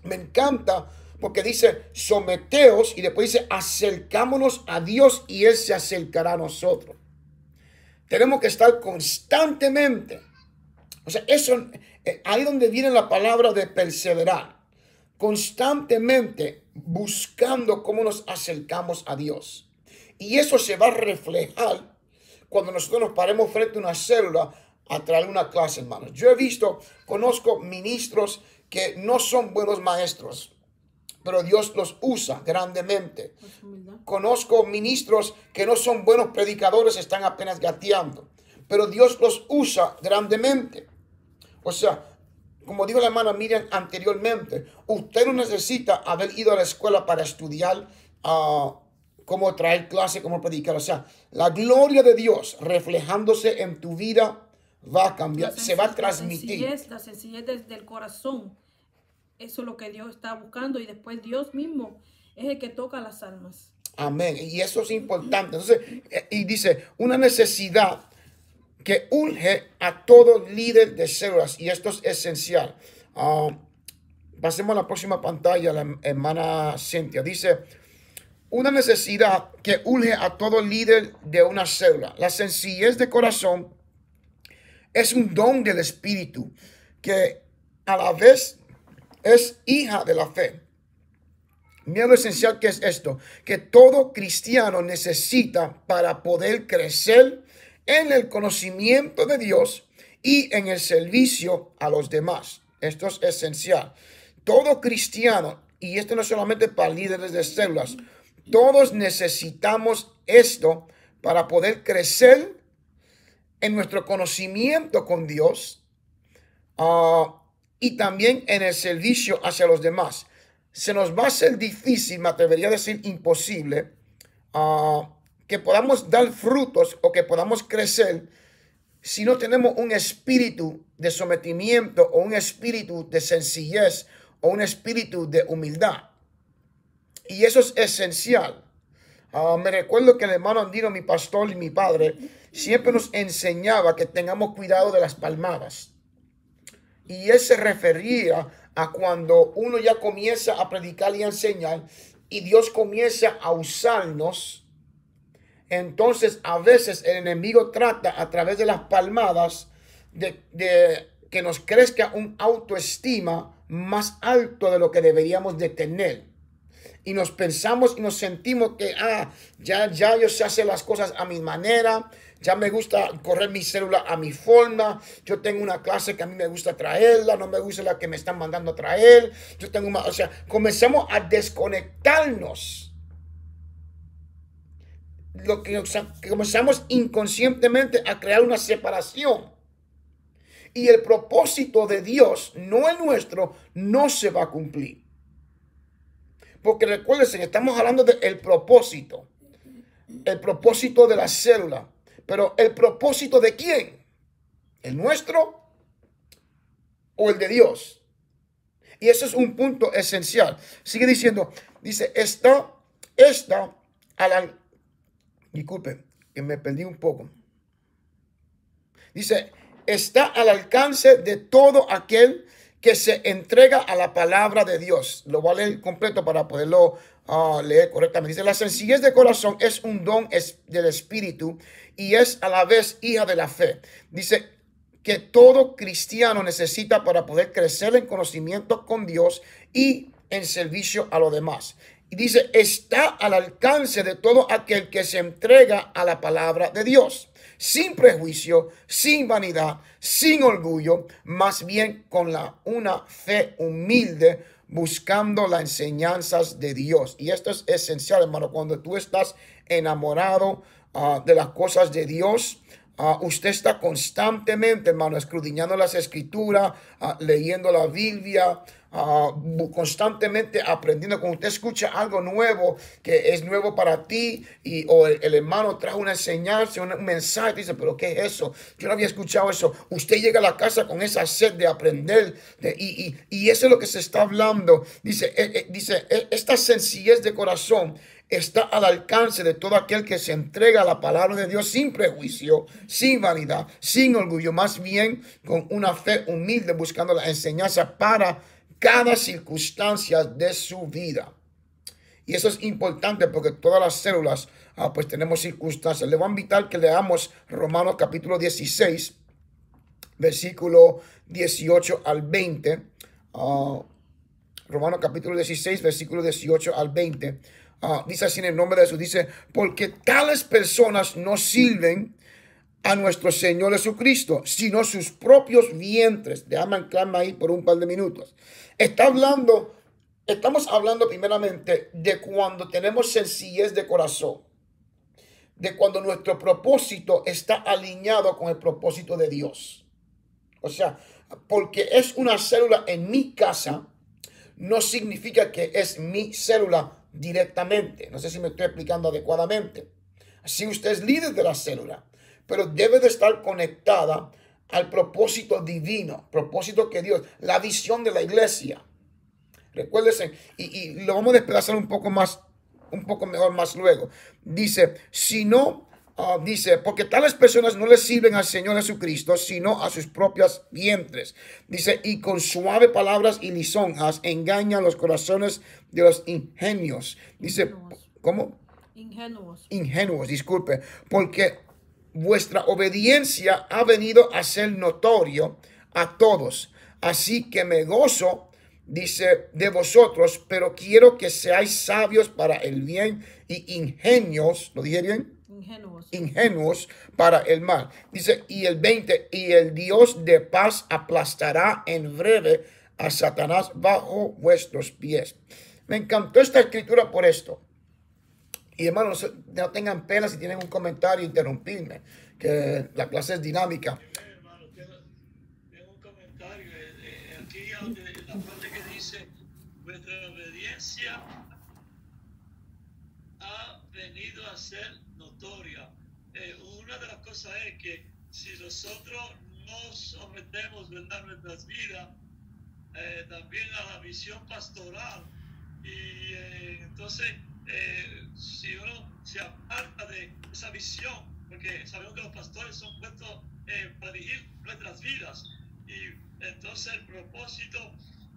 me encanta porque dice, someteos, y después dice, acercámonos a Dios y él se acercará a nosotros. Tenemos que estar constantemente. O sea, eso, ahí donde viene la palabra de perseverar. Constantemente buscando cómo nos acercamos a Dios. Y eso se va a reflejar cuando nosotros nos paremos frente a una célula a traer una clase, hermanos. Yo conozco ministros que no son buenos maestros, pero Dios los usa grandemente. Conozco ministros que no son buenos predicadores, están apenas gateando, pero Dios los usa grandemente. O sea, como dijo la hermana Miriam anteriormente, usted no necesita haber ido a la escuela para estudiar cómo traer clase, cómo predicar. O sea, la gloria de Dios reflejándose en tu vida va a cambiar, se va a transmitir.
La sencillez del corazón. Eso es lo que Dios está buscando, y después Dios mismo es el que toca las almas.
Amén. Y eso es importante. Entonces, y dice, una necesidad que urge a todo líder de células, y esto es esencial. Pasemos a la próxima pantalla, la hermana Cintia. Dice, una necesidad que urge a todo líder de una célula. La sencillez de corazón es un don del Espíritu que a la vez es hija de la fe. Mira lo esencial que es esto, que todo cristiano necesita para poder crecer en el conocimiento de Dios y en el servicio a los demás. Esto es esencial. Todo cristiano, y esto no es solamente para líderes de células, todos necesitamos esto para poder crecer en nuestro conocimiento con Dios y también en el servicio hacia los demás. Se nos va a hacer difícil, me atrevería a decir imposible, que podamos dar frutos o que podamos crecer si no tenemos un espíritu de sometimiento o un espíritu de sencillez o un espíritu de humildad. Y eso es esencial. Me recuerdo que el hermano Andino, mi pastor y mi padre, siempre nos enseñaba que tengamos cuidado de las palmadas. Y él se refería a cuando uno ya comienza a predicar y a enseñar y Dios comienza a usarnos. Entonces a veces el enemigo trata a través de las palmadas de que nos crezca un autoestima más alto de lo que deberíamos de tener. Y nos pensamos y nos sentimos que ya yo sé hacer las cosas a mi manera, ya me gusta correr mi célula a mi forma, yo tengo una clase que a mí me gusta traerla, no me gusta la que me están mandando a traer, yo tengo o sea, comenzamos a desconectarnos. Lo que comenzamos inconscientemente a crear una separación. Y el propósito de Dios, no el nuestro, no se va a cumplir. Porque recuérdense, estamos hablando del propósito. El propósito de la célula. Pero ¿el propósito de quién? ¿El nuestro o el de Dios? Y eso es un punto esencial. Sigue diciendo, dice, disculpe, que me perdí un poco. Dice, está al alcance de todo aquel que se entrega a la palabra de Dios. Lo voy a leer completo para poderlo leer correctamente. Dice, la sencillez de corazón es un don del Espíritu y es a la vez hija de la fe. Dice que todo cristiano necesita para poder crecer en conocimiento con Dios y en servicio a los demás. Y dice, está al alcance de todo aquel que se entrega a la palabra de Dios, sin prejuicio, sin vanidad, sin orgullo, más bien con una fe humilde, buscando las enseñanzas de Dios. Y esto es esencial, hermano, cuando tú estás enamorado de las cosas de Dios. Usted está constantemente, hermano, escudriñando las escrituras, leyendo la Biblia, constantemente aprendiendo. Cuando usted escucha algo nuevo que es nuevo para ti o el hermano trae una enseñanza, un mensaje, dice, pero ¿qué es eso? Yo no había escuchado eso. Usted llega a la casa con esa sed de aprender y eso es lo que se está hablando. Dice, esta sencillez de corazón está al alcance de todo aquel que se entrega a la palabra de Dios sin prejuicio, sin vanidad, sin orgullo, más bien con una fe humilde, buscando la enseñanza para cada circunstancia de su vida. Y eso es importante porque todas las células pues tenemos circunstancias. Le voy a invitar que leamos Romanos capítulo 16, versículo 18 al 20. Romanos capítulo 16, versículo 18 al 20. Dice así en el nombre de Jesús, dice, porque tales personas no sirven a nuestro Señor Jesucristo, sino sus propios vientres. Déjame anclarme ahí por un par de minutos. Estamos hablando primeramente de cuando tenemos sencillez de corazón, de cuando nuestro propósito está alineado con el propósito de Dios. O sea, porque es una célula en mi casa, no significa que es mi célula directamente. No sé si me estoy explicando adecuadamente. Si usted es líder de la célula, pero debe de estar conectada al propósito divino, propósito que Dios, la visión de la iglesia. Recuérdense, y lo vamos a desplazar un poco mejor más luego. Dice, si no, dice, porque tales personas no le sirven al Señor Jesucristo, sino a sus propios vientres. Dice, y con suaves palabras y lisonjas engañan los corazones de los ingenios. Dice, ¿cómo? Ingenuos, disculpe, porque vuestra obediencia ha venido a ser notorio a todos. Así que me gozo, dice, de vosotros, pero quiero que seáis sabios para el bien y ingenios, ¿lo dije bien? Ingenuos para el mal. Dice, y el 20, y el Dios de paz aplastará en breve a Satanás bajo vuestros pies. Me encantó esta escritura por esto. Y hermanos, no tengan pena si tienen un comentario, interrumpirme, que la clase es dinámica.
Hermano, tengo un comentario. Aquí la parte que dice, vuestra obediencia ha venido a ser notoria. Una de las cosas es que si nosotros nos sometemos, ¿verdad?, nuestras vidas también a la visión pastoral, y entonces si uno se aparta de esa visión, porque sabemos que los pastores son puestos para dirigir nuestras vidas, y entonces el propósito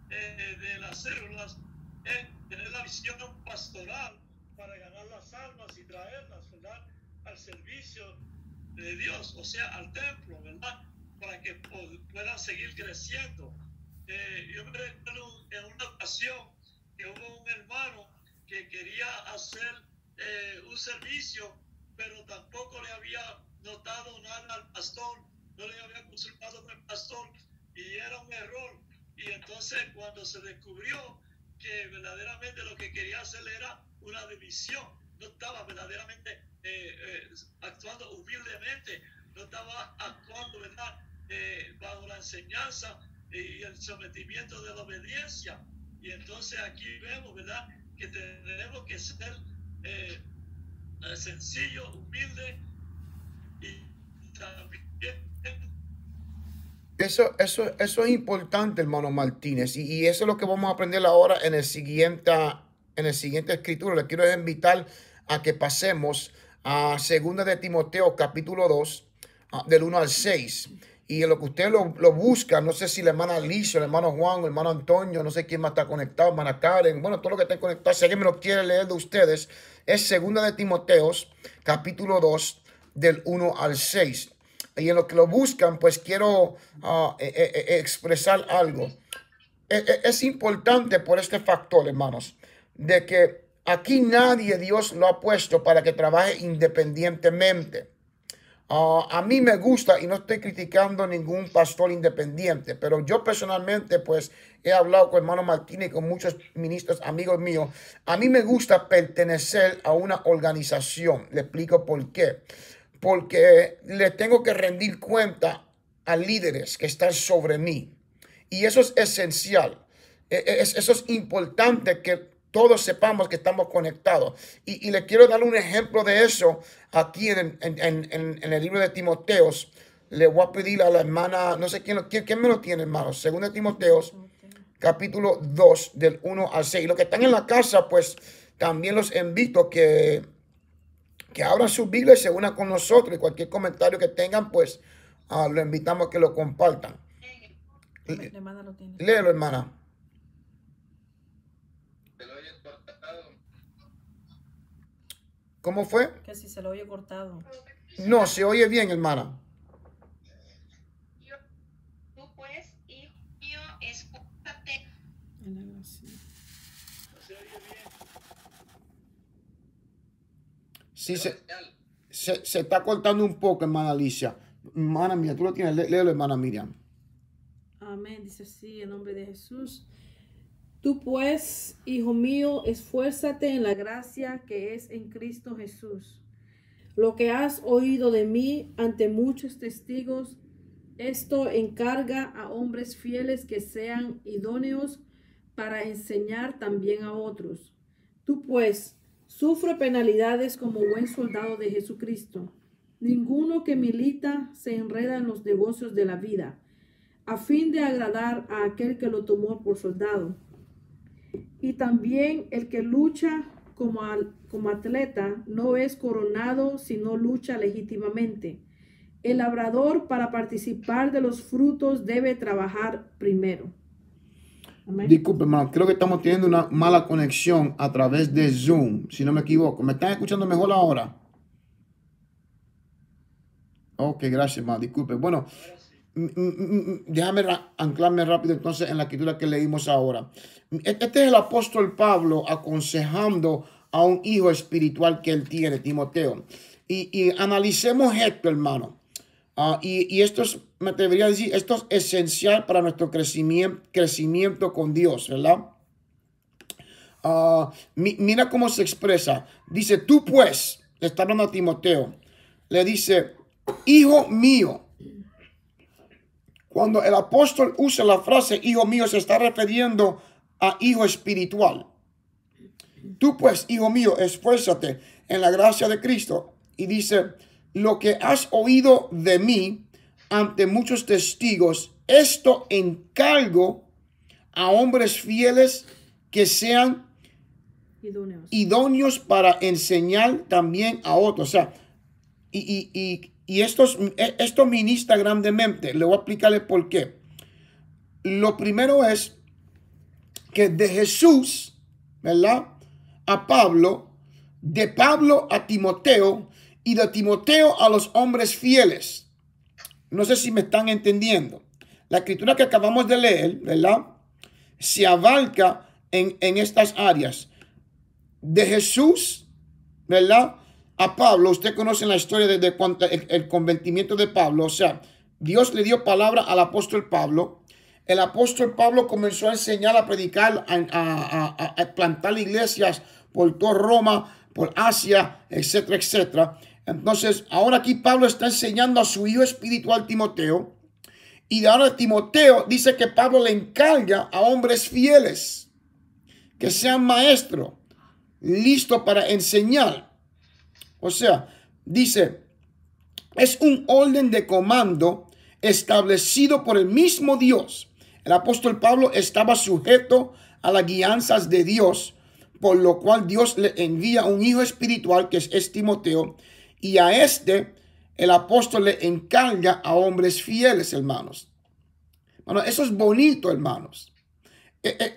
de las células es tener la visión pastoral para ganar las almas y traerlas, ¿verdad?, al servicio de Dios, o sea, al templo, ¿verdad?, para que puedan seguir creciendo. Yo me recuerdo en una ocasión que hubo un hermano que quería hacer un servicio, pero tampoco le había notado nada al pastor, no le había consultado con el pastor, y era un error. Y entonces cuando se descubrió que verdaderamente lo que quería hacer era una división, no estaba verdaderamente actuando humildemente, no estaba actuando, ¿verdad?, bajo la enseñanza y el sometimiento de la obediencia. Y entonces aquí vemos, ¿verdad?, que tenemos que ser sencillo, humilde, y también
Eso es importante, hermano Martínez, y eso es lo que vamos a aprender ahora en el siguiente escritura. Le quiero invitar a que pasemos a 2 de Timoteo capítulo 2, del 1 al 6. Y en lo que usted lo busca, no sé si la hermana Alicia, el hermano Juan, el hermano Antonio, no sé quién más está conectado, hermana Karen, bueno, todo lo que estén conectados, si alguien me lo quiere leer de ustedes, es 2 de Timoteo capítulo 2, del 1 al 6. Y en lo que lo buscan, pues quiero expresar algo. Es importante por este factor, hermanos, de que aquí nadie Dios lo ha puesto para que trabaje independientemente. A mí me gusta, y no estoy criticando ningún pastor independiente, pero yo personalmente pues he hablado con hermano Martínez y con muchos ministros amigos míos. A mí me gusta pertenecer a una organización. Le explico por qué. Porque le tengo que rendir cuenta a líderes que están sobre mí. Y eso es esencial. Eso es importante, que todos sepamos que estamos conectados. Y le quiero dar un ejemplo de eso aquí en el libro de Timoteo. Le voy a pedir a la hermana, no sé quién me lo tiene, hermano. 2 de Timoteo, capítulo 2, del 1 al 6. Los que están en la casa, pues también los invito que abran su Biblia y se unan con nosotros. Y cualquier comentario que tengan, pues lo invitamos a que lo compartan. Léelo, hermana. ¿Cómo fue?
Que si se lo oye cortado.
No, se oye bien, hermana.
Tú pues, hijo mío, escúchate.
Sí, se está cortando un poco, hermana Alicia. Hermana Miriam, tú lo tienes. Léelo, hermana Miriam.
Amén. Dice así, en nombre de Jesús. Tú pues, hijo mío, esfuérzate en la gracia que es en Cristo Jesús. Lo que has oído de mí ante muchos testigos, esto encarga a hombres fieles que sean idóneos para enseñar también a otros. Tú pues, sufre penalidades como buen soldado de Jesucristo. Ninguno que milita se enreda en los negocios de la vida, a fin de agradar a aquel que lo tomó por soldado. Y también el que lucha como atleta no es coronado, sino lucha legítimamente. El labrador, para participar de los frutos, debe trabajar primero. Amén.
Disculpe, hermano, creo que estamos teniendo una mala conexión a través de Zoom, si no me equivoco. ¿Me están escuchando mejor ahora? Ok, gracias, hermano. Disculpe. Bueno, Déjame anclarme rápido entonces en la escritura que leímos ahora. Este es el apóstol Pablo aconsejando a un hijo espiritual que él tiene, Timoteo. Y analicemos esto, hermano. Y esto es, me atrevería a decir, esto es esencial para nuestro crecimiento con Dios, ¿verdad? Mira cómo se expresa. Dice, tú pues, le está hablando a Timoteo, le dice, hijo mío. Cuando el apóstol usa la frase hijo mío, se está refiriendo a hijo espiritual. Tú pues, hijo mío, esfuérzate en la gracia de Cristo. Y dice, lo que has oído de mí ante muchos testigos, esto encargo a hombres fieles que sean idóneos para enseñar también a otros. O sea, y esto ministra grandemente. Le voy a explicarle por qué. Lo primero es que de Jesús, ¿verdad?, a Pablo, de Pablo a Timoteo y de Timoteo a los hombres fieles. No sé si me están entendiendo. La escritura que acabamos de leer, ¿verdad?, se abarca en estas áreas. De Jesús, ¿verdad?, a Pablo. Usted conoce la historia de el convertimiento de Pablo. O sea, Dios le dio palabra al apóstol Pablo. El apóstol Pablo comenzó a enseñar, a predicar, a plantar iglesias por toda Roma, por Asia, etcétera, etcétera. Entonces, ahora aquí Pablo está enseñando a su hijo espiritual Timoteo. Y ahora Timoteo dice que Pablo le encarga a hombres fieles que sean maestros, listos para enseñar. O sea, dice, es un orden de comando establecido por el mismo Dios. El apóstol Pablo estaba sujeto a las guianzas de Dios, por lo cual Dios le envía un hijo espiritual que es Timoteo, y a este el apóstol le encarga a hombres fieles, hermanos. Bueno, eso es bonito, hermanos.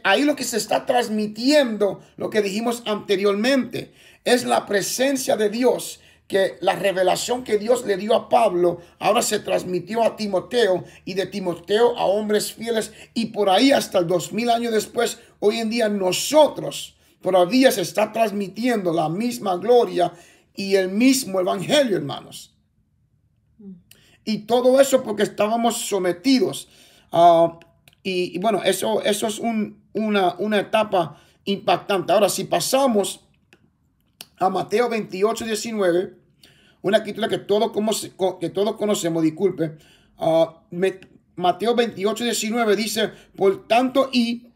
Ahí lo que se está transmitiendo, lo que dijimos anteriormente, es la presencia de Dios, que la revelación que Dios le dio a Pablo ahora se transmitió a Timoteo, y de Timoteo a hombres fieles, y por ahí hasta 2000 años después, hoy en día nosotros todavía se está transmitiendo la misma gloria y el mismo evangelio, hermanos. Y todo eso porque estábamos sometidos. Y bueno, eso es una etapa impactante. Ahora, si pasamos a Mateo 28, 19, una escritura que todos conocemos, disculpe. Mateo 28, 19 dice, por tanto, y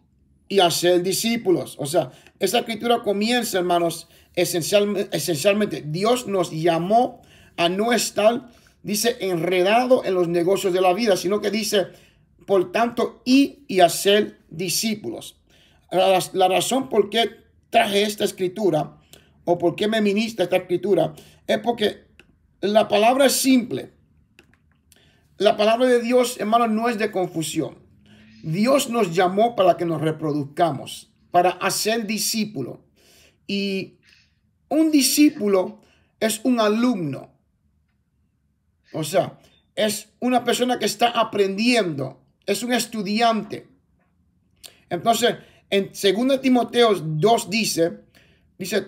hacer discípulos. O sea, esa escritura comienza, hermanos, esencialmente, Dios nos llamó a no estar, dice, enredado en los negocios de la vida, sino que dice, por tanto, y hacer discípulos. La razón por qué traje esta escritura, o por qué me ministra esta escritura, es porque la palabra es simple. La palabra de Dios, hermano, no es de confusión. Dios nos llamó para que nos reproduzcamos, para hacer discípulo. Y un discípulo es un alumno. O sea, es una persona que está aprendiendo, es un estudiante. Entonces, en 2 Timoteo 2 dice,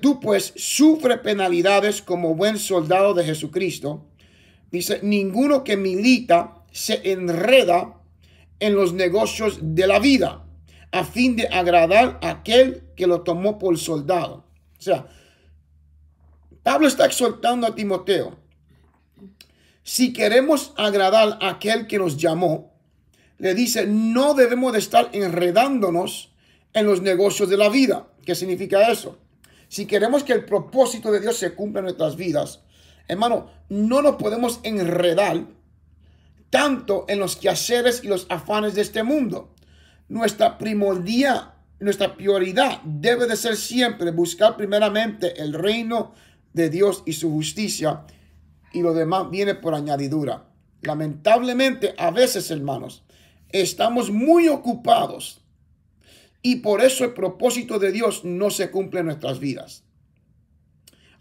tú pues sufre penalidades como buen soldado de Jesucristo. Dice, ninguno que milita se enreda en los negocios de la vida a fin de agradar a aquel que lo tomó por soldado. O sea, Pablo está exhortando a Timoteo. Si queremos agradar a aquel que nos llamó, le dice, no debemos de estar enredándonos en los negocios de la vida. ¿Qué significa eso? Si queremos que el propósito de Dios se cumpla en nuestras vidas, hermano, no nos podemos enredar tanto en los quehaceres y los afanes de este mundo. Nuestra prioridad debe de ser siempre buscar primeramente el reino de Dios y su justicia, y lo demás viene por añadidura. Lamentablemente, a veces, hermanos, estamos muy ocupados y por eso el propósito de Dios no se cumple en nuestras vidas.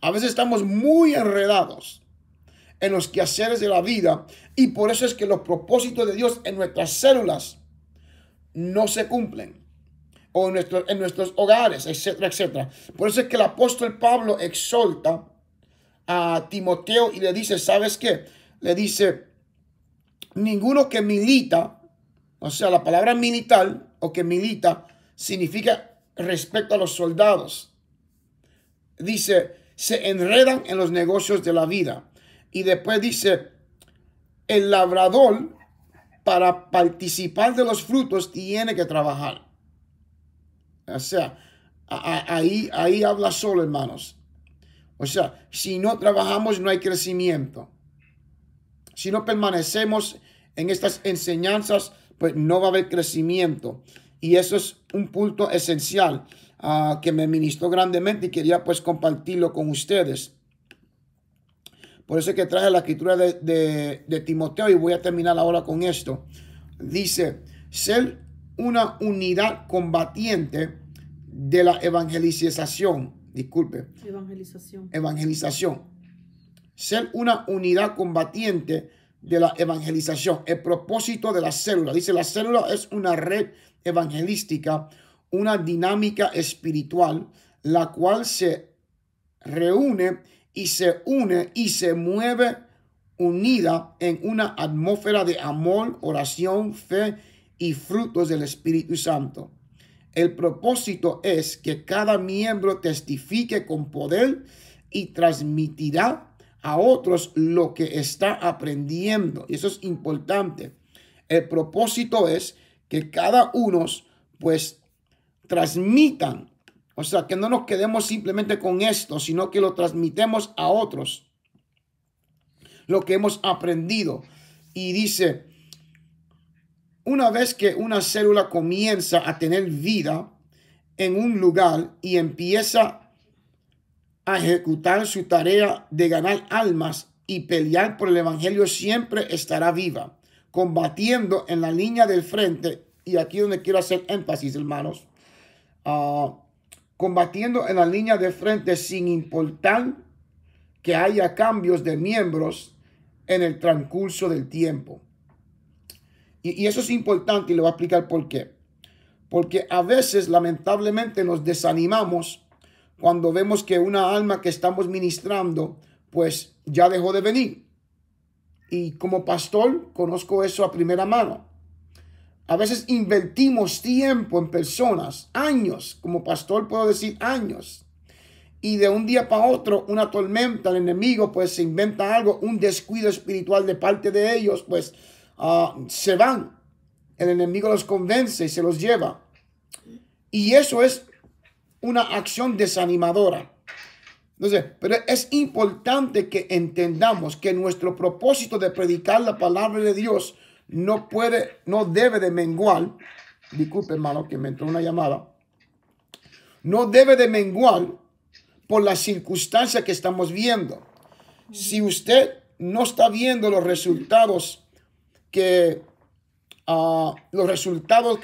A veces estamos muy enredados en los quehaceres de la vida, y por eso es que los propósitos de Dios en nuestras células no se cumplen, o en nuestros hogares, etcétera, etcétera. Por eso es que el apóstol Pablo exhorta a Timoteo y le dice, ¿sabes qué? Le dice, ninguno que milita, o sea, la palabra militar o que milita significa respecto a los soldados. Dice, se enredan en los negocios de la vida. Y después dice, el labrador para participar de los frutos tiene que trabajar. O sea, ahí habla solo, hermanos. O sea, si no trabajamos no hay crecimiento. Si no permanecemos en estas enseñanzas, pues no va a haber crecimiento. Y eso es un punto esencial que me ministró grandemente y quería pues compartirlo con ustedes. Por eso es que traje la escritura de Timoteo y voy a terminar ahora con esto. Dice, ser una unidad combatiente de la evangelización. Disculpe. Evangelización. Ser una unidad combatiente de la evangelización. El propósito de la célula. Dice, la célula es una red evangelística, una dinámica espiritual, la cual se reúne y se une y se mueve unida en una atmósfera de amor, oración, fe y frutos del Espíritu Santo. El propósito es que cada miembro testifique con poder y transmitirá a otros lo que está aprendiendo. Y eso es importante. El propósito es que cada uno pues transmitan. O sea, que no nos quedemos simplemente con esto, sino que lo transmitemos a otros. Lo que hemos aprendido. Y dice, una vez que una célula comienza a tener vida en un lugar y empieza a ejecutar su tarea de ganar almas y pelear por el evangelio, siempre estará viva, combatiendo en la línea del frente. Y aquí es donde quiero hacer énfasis, hermanos. Combatiendo en la línea de frente sin importar que haya cambios de miembros en el transcurso del tiempo. Y eso es importante y le voy a explicar por qué. Porque a veces, lamentablemente, nos desanimamos cuando vemos que una alma que estamos ministrando, pues ya dejó de venir. Y como pastor, conozco eso a primera mano. A veces invertimos tiempo en personas, años. Como pastor puedo decir años. Y de un día para otro, una tormenta, el enemigo pues se inventa algo, un descuido espiritual de parte de ellos, pues se van. El enemigo los convence y se los lleva. Y eso es una acción desanimadora. Entonces, pero es importante que entendamos que nuestro propósito de predicar la palabra de Dios no debe de menguar. Disculpe, hermano, que me entró una llamada. No debe de menguar por las circunstancias que estamos viendo. Si usted no está viendo los resultados que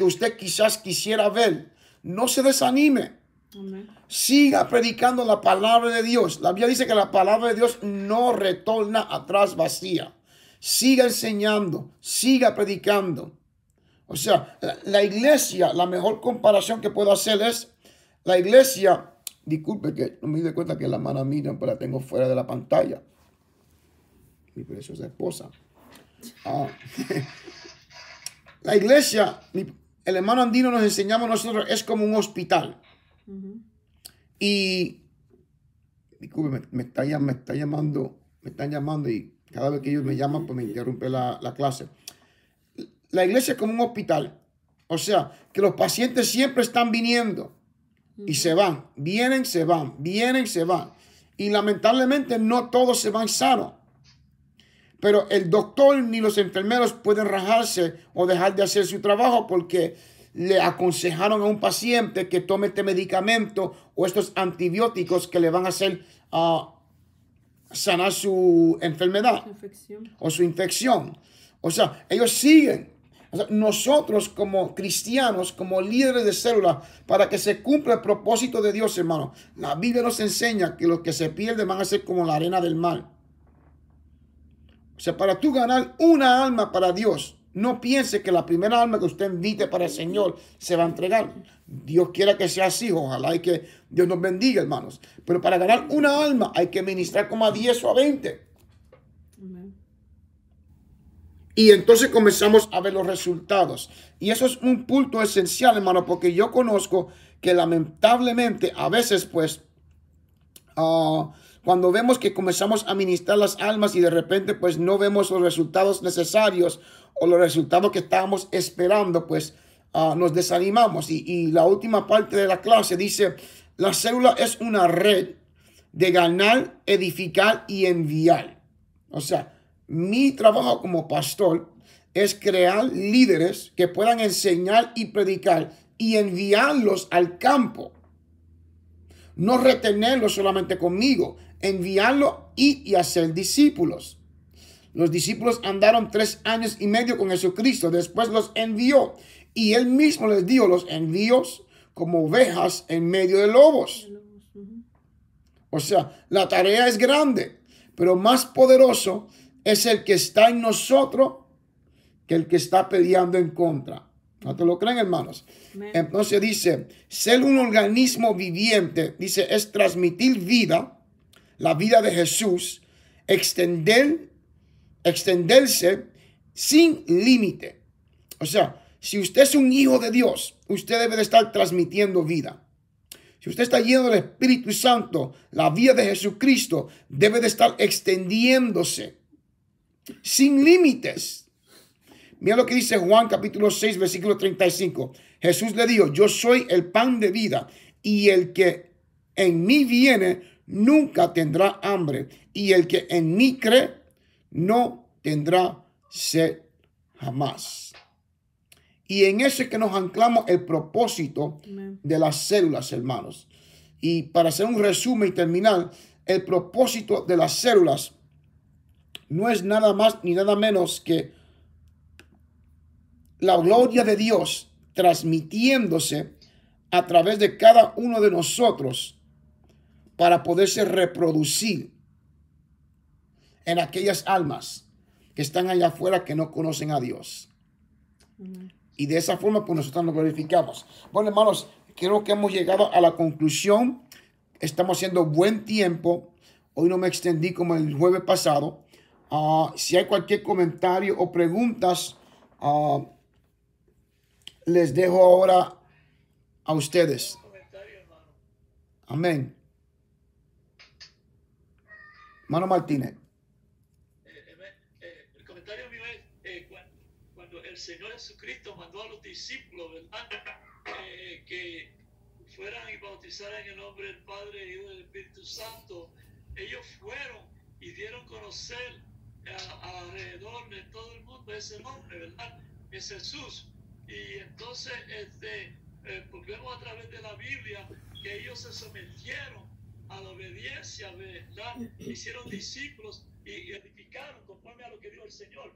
usted quizás quisiera ver, no se desanime. Amén. Siga predicando la palabra de Dios. La Biblia dice que la palabra de Dios no retorna atrás vacía. Siga enseñando, siga predicando. O sea, la iglesia, la mejor comparación que puedo hacer es la iglesia. Disculpe que no me di cuenta que la hermana Miriam la tengo fuera de la pantalla. Mi preciosa esposa. La iglesia, el hermano Andino nos enseñamos nosotros, es como un hospital. Y disculpe, me están llamando y cada vez que ellos me llaman, pues me interrumpe la clase. La iglesia es como un hospital. O sea, que los pacientes siempre están viniendo y se van. Vienen, se van. Vienen, se van. Y lamentablemente no todos se van sanos. Pero el doctor ni los enfermeros pueden rajarse o dejar de hacer su trabajo porque le aconsejaron a un paciente que tome este medicamento o estos antibióticos que le van a hacer sanar su enfermedad o su infección. O sea, ellos siguen. O sea, nosotros como cristianos, como líderes de célula, para que se cumpla el propósito de Dios, hermano, la Biblia nos enseña que los que se pierden van a ser como la arena del mar. O sea, para tú ganar una alma para Dios, no piense que la primera alma que usted invite para el Señor se va a entregar. Dios quiera que sea así, ojalá y que Dios nos bendiga, hermanos. Pero para ganar una alma hay que ministrar como a 10 o a 20.
Amén.
Y entonces comenzamos a ver los resultados. Y eso es un punto esencial, hermano, porque yo conozco que lamentablemente a veces, pues, cuando vemos que comenzamos a ministrar las almas y de repente pues no vemos los resultados necesarios o los resultados que estábamos esperando, pues nos desanimamos. Y la última parte de la clase dice, la célula es una red de ganar, edificar y enviar. O sea, mi trabajo como pastor es crear líderes que puedan enseñar y predicar y enviarlos al campo. No retenerlos solamente conmigo, enviarlo y hacer discípulos. Los discípulos andaron 3 años y medio con Jesucristo. Después los envió y él mismo les dio los envíos como ovejas en medio de lobos. O sea, la tarea es grande, pero más poderoso es el que está en nosotros que el que está peleando en contra. ¿No te lo creen, hermanos?
Amén.
Entonces dice, ser un organismo viviente, dice, es transmitir vida, la vida de Jesús, extenderse sin límite. O sea, si usted es un hijo de Dios, usted debe de estar transmitiendo vida. Si usted está lleno del Espíritu Santo, la vida de Jesucristo debe de estar extendiéndose sin límites. Mira lo que dice Juan capítulo 6, versículo 35. Jesús le dijo, yo soy el pan de vida y el que en mí viene nunca tendrá hambre y el que en mí cree no tendrá sed jamás. Y en eso es que nos anclamos el propósito de las células, hermanos. Y para hacer un resumen y terminar, el propósito de las células no es nada más ni nada menos que la gloria de Dios transmitiéndose a través de cada uno de nosotros para poderse reproducir en aquellas almas que están allá afuera que no conocen a Dios. Y de esa forma pues nosotros nos glorificamos. Bueno, hermanos, creo que hemos llegado a la conclusión. Estamos haciendo buen tiempo. Hoy no me extendí como el jueves pasado. Si hay cualquier comentario o preguntas, les dejo ahora a ustedes. Amén. Hermano Martínez.
El comentario mío es cuando el Señor Jesucristo mandó a los discípulos, ¿verdad? Que fueran y bautizaran en el nombre del Padre, Hijo y del Espíritu Santo. Ellos fueron y dieron a conocer alrededor de todo el mundo ese nombre, ¿verdad? Es Jesús. Y entonces porque vemos a través de la Biblia que ellos se sometieron a la obediencia, ¿verdad? Hicieron discípulos y edificaron conforme a lo que dijo el Señor.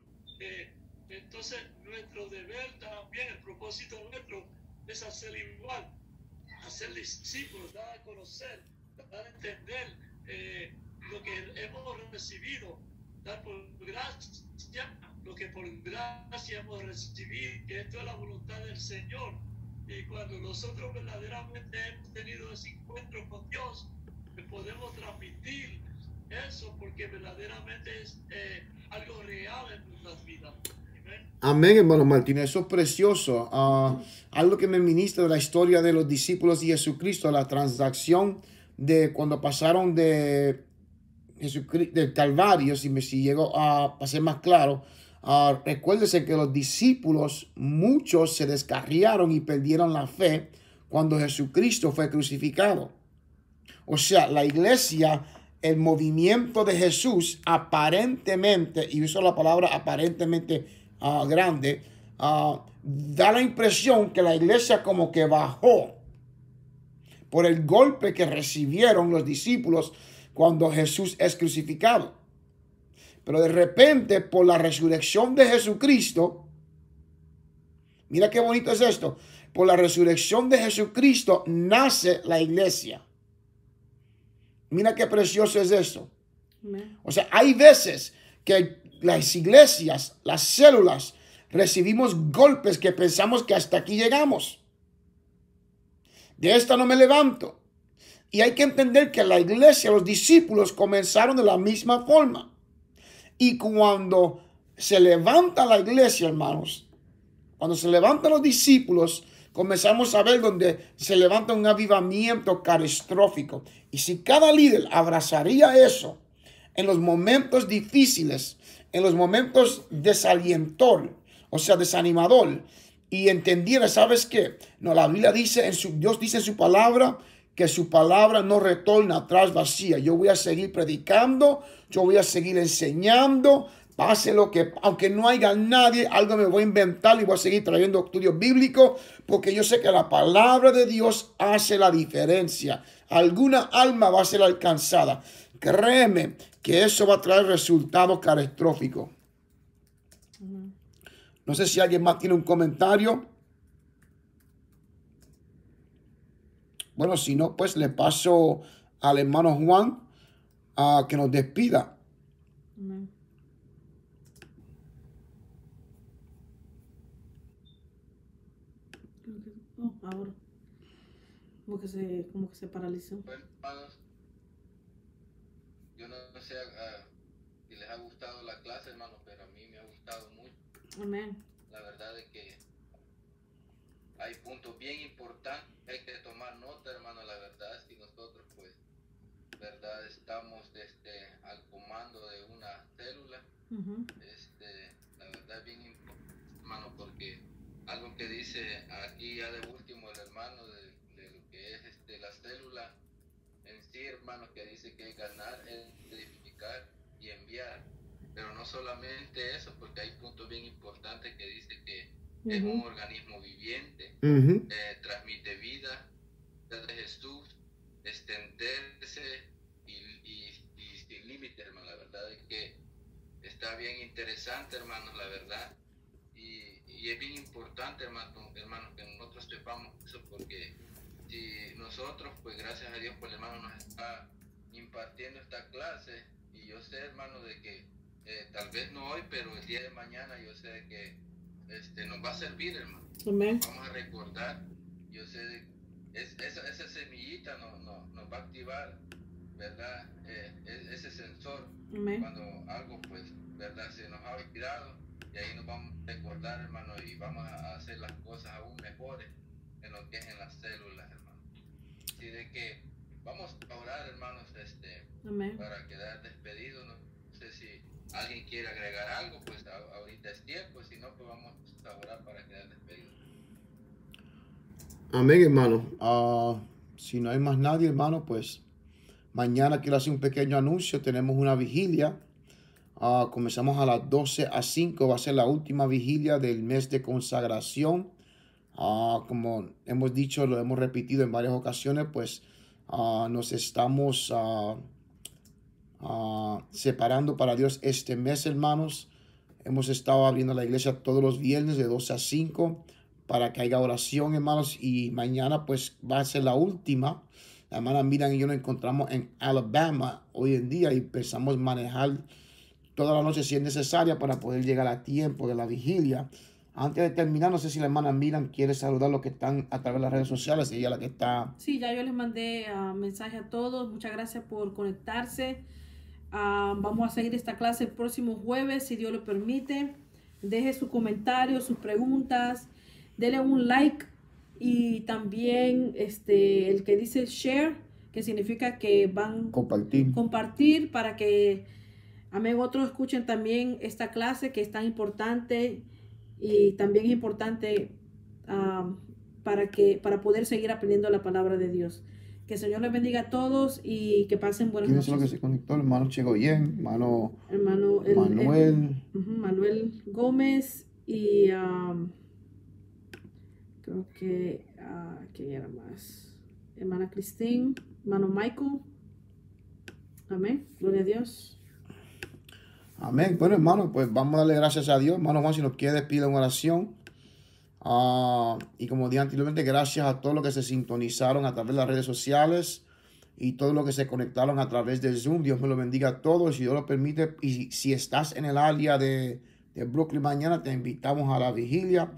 Entonces nuestro deber también, el propósito nuestro es hacer igual, hacer discípulos, dar a conocer, dar a entender lo que hemos recibido, dar por gracia lo que por gracia hemos recibido, que esto es la voluntad del Señor. Y cuando nosotros verdaderamente hemos tenido ese encuentro con Dios, podemos transmitir eso porque verdaderamente es algo real en nuestras vidas.
Amén, hermano Martínez. Eso es precioso. Algo que me ministra de la historia de los discípulos de Jesucristo, la transacción de cuando pasaron de Jesucristo, del Calvario, si llego a ser más claro. Recuérdese que los discípulos, muchos se descarriaron y perdieron la fe cuando Jesucristo fue crucificado. O sea, la iglesia, el movimiento de Jesús aparentemente, y uso la palabra aparentemente grande, da la impresión que la iglesia como que bajó por el golpe que recibieron los discípulos cuando Jesús es crucificado. Pero de repente, por la resurrección de Jesucristo, mira qué bonito es esto, por la resurrección de Jesucristo nace la iglesia. Mira qué precioso es esto. O sea, hay veces que las iglesias, las células, recibimos golpes que pensamos que hasta aquí llegamos. De esta no me levanto. Y hay que entender que la iglesia, los discípulos comenzaron de la misma forma. Y cuando se levanta la iglesia, hermanos, cuando se levantan los discípulos, comenzamos a ver donde se levanta un avivamiento catastrófico. Y si cada líder abrazaría eso en los momentos difíciles, en los momentos desalientor, o sea, desanimador, y entendiera, ¿sabes qué? No, la Biblia dice, Dios dice en su palabra, que su palabra no retorna atrás vacía. Yo voy a seguir predicando, yo voy a seguir enseñando, pase lo que, aunque no haya nadie, algo me voy a inventar y voy a seguir trayendo estudios bíblicos, porque yo sé que la palabra de Dios hace la diferencia. Alguna alma va a ser alcanzada. Créeme que eso va a traer resultados catastróficos. No sé si alguien más tiene un comentario. Bueno, si no, pues le paso al hermano Juan a que nos despida.
Amén. Ahora. Como que se paralizó.
Bueno, hermanos, yo no sé si les ha gustado la clase, hermano, pero a mí me ha gustado mucho.
Amén.
La verdad es que hay puntos bien importantes que hay que tomar nota, hermano. La verdad es que nosotros, pues, verdad, estamos al comando de una célula. La verdad es bien importante, hermano, porque algo que dice aquí ya de último el hermano de lo que es la célula en sí, hermano, que dice que es ganar, edificar y enviar. Pero no solamente eso, porque hay puntos bien importantes que dice que es un organismo viviente, transmite vida de Jesús, extenderse y sin límite, hermano. La verdad es que está bien interesante, hermanos, la verdad. Y es bien importante, hermano, que nosotros sepamos eso, porque si nosotros, pues gracias a Dios, pues el hermano nos está impartiendo esta clase, y yo sé, hermano, de que tal vez no hoy, pero el día de mañana yo sé que nos va a servir, hermano.
Amén.
Vamos a recordar, yo sé, esa semillita nos va a activar, ¿verdad? Ese sensor.
Amén.
Cuando algo, pues, ¿verdad? Se nos ha olvidado, y ahí nos vamos a recordar, hermano, y vamos a hacer las cosas aún mejores en lo que es en las células, hermano. Así de que vamos a orar, hermanos,
Amén.
para quedar despedidos. No sé si alguien quiere agregar algo, pues ahorita es tiempo. Si no, pues vamos a orar para quedar despedidos.
Amén, hermano. Si no hay más nadie, hermano, pues mañana quiero hacer un pequeño anuncio. Tenemos una vigilia. Comenzamos a las 12 a 5. Va a ser la última vigilia del mes de consagración. Como hemos dicho, lo hemos repetido en varias ocasiones, pues nos estamos separando para Dios este mes, hermanos. Hemos estado abriendo la iglesia todos los viernes de 12 a 5 para que haya oración, hermanos. Y mañana pues va a ser la última. La hermana Miriam y yo nos encontramos en Alabama hoy en día y empezamos a manejar toda la noche si es necesaria para poder llegar a tiempo de la vigilia. Antes de terminar, no sé si la hermana Miriam quiere saludar a los que están a través de las redes sociales. Ella es la que está.
Sí, ya yo les mandé mensaje a todos. Muchas gracias por conectarse. Vamos a seguir esta clase el próximo jueves, si Dios lo permite. Deje sus comentarios, sus preguntas. Dele un like. Y también el que dice share, que significa que van a compartir para que otros escuchen también esta clase que es tan importante. Y también es importante para poder seguir aprendiendo la palabra de Dios. Que el Señor les bendiga a todos y que pasen buenas noches.
¿Quién es lo que se conectó? Hermano Chegoyen, hermano
Manuel Gómez y creo que ¿quién era más? Hermana Cristín, hermano Michael. Amén. Gloria a Dios.
Amén. Bueno, hermano, pues vamos a darle gracias a Dios. Hermano Juan, si nos quiere, pide una oración. Y como dije anteriormente, gracias a todos los que se sintonizaron a través de las redes sociales y todos los que se conectaron a través de Zoom. Dios me lo bendiga a todos, si Dios lo permite. Y si estás en el área de Brooklyn mañana, te invitamos a la vigilia.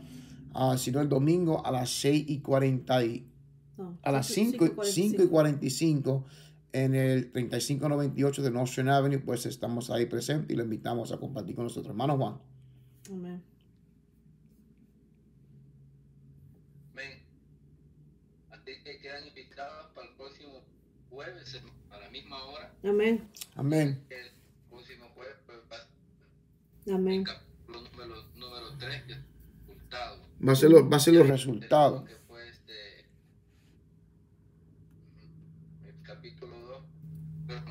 Si no, el domingo a las 6:40 a las 5:45 en el 3598 de Northern Avenue, pues estamos ahí presentes y le invitamos a compartir con nosotros. Hermano Juan.
Amén.
Así que quedan invitados para el próximo jueves a la misma hora.
Amén.
Amén.
El próximo jueves pues,
Amén.
el capítulo número 3, que es resultados.
Va a ser los resultados.
Que fue el capítulo 2,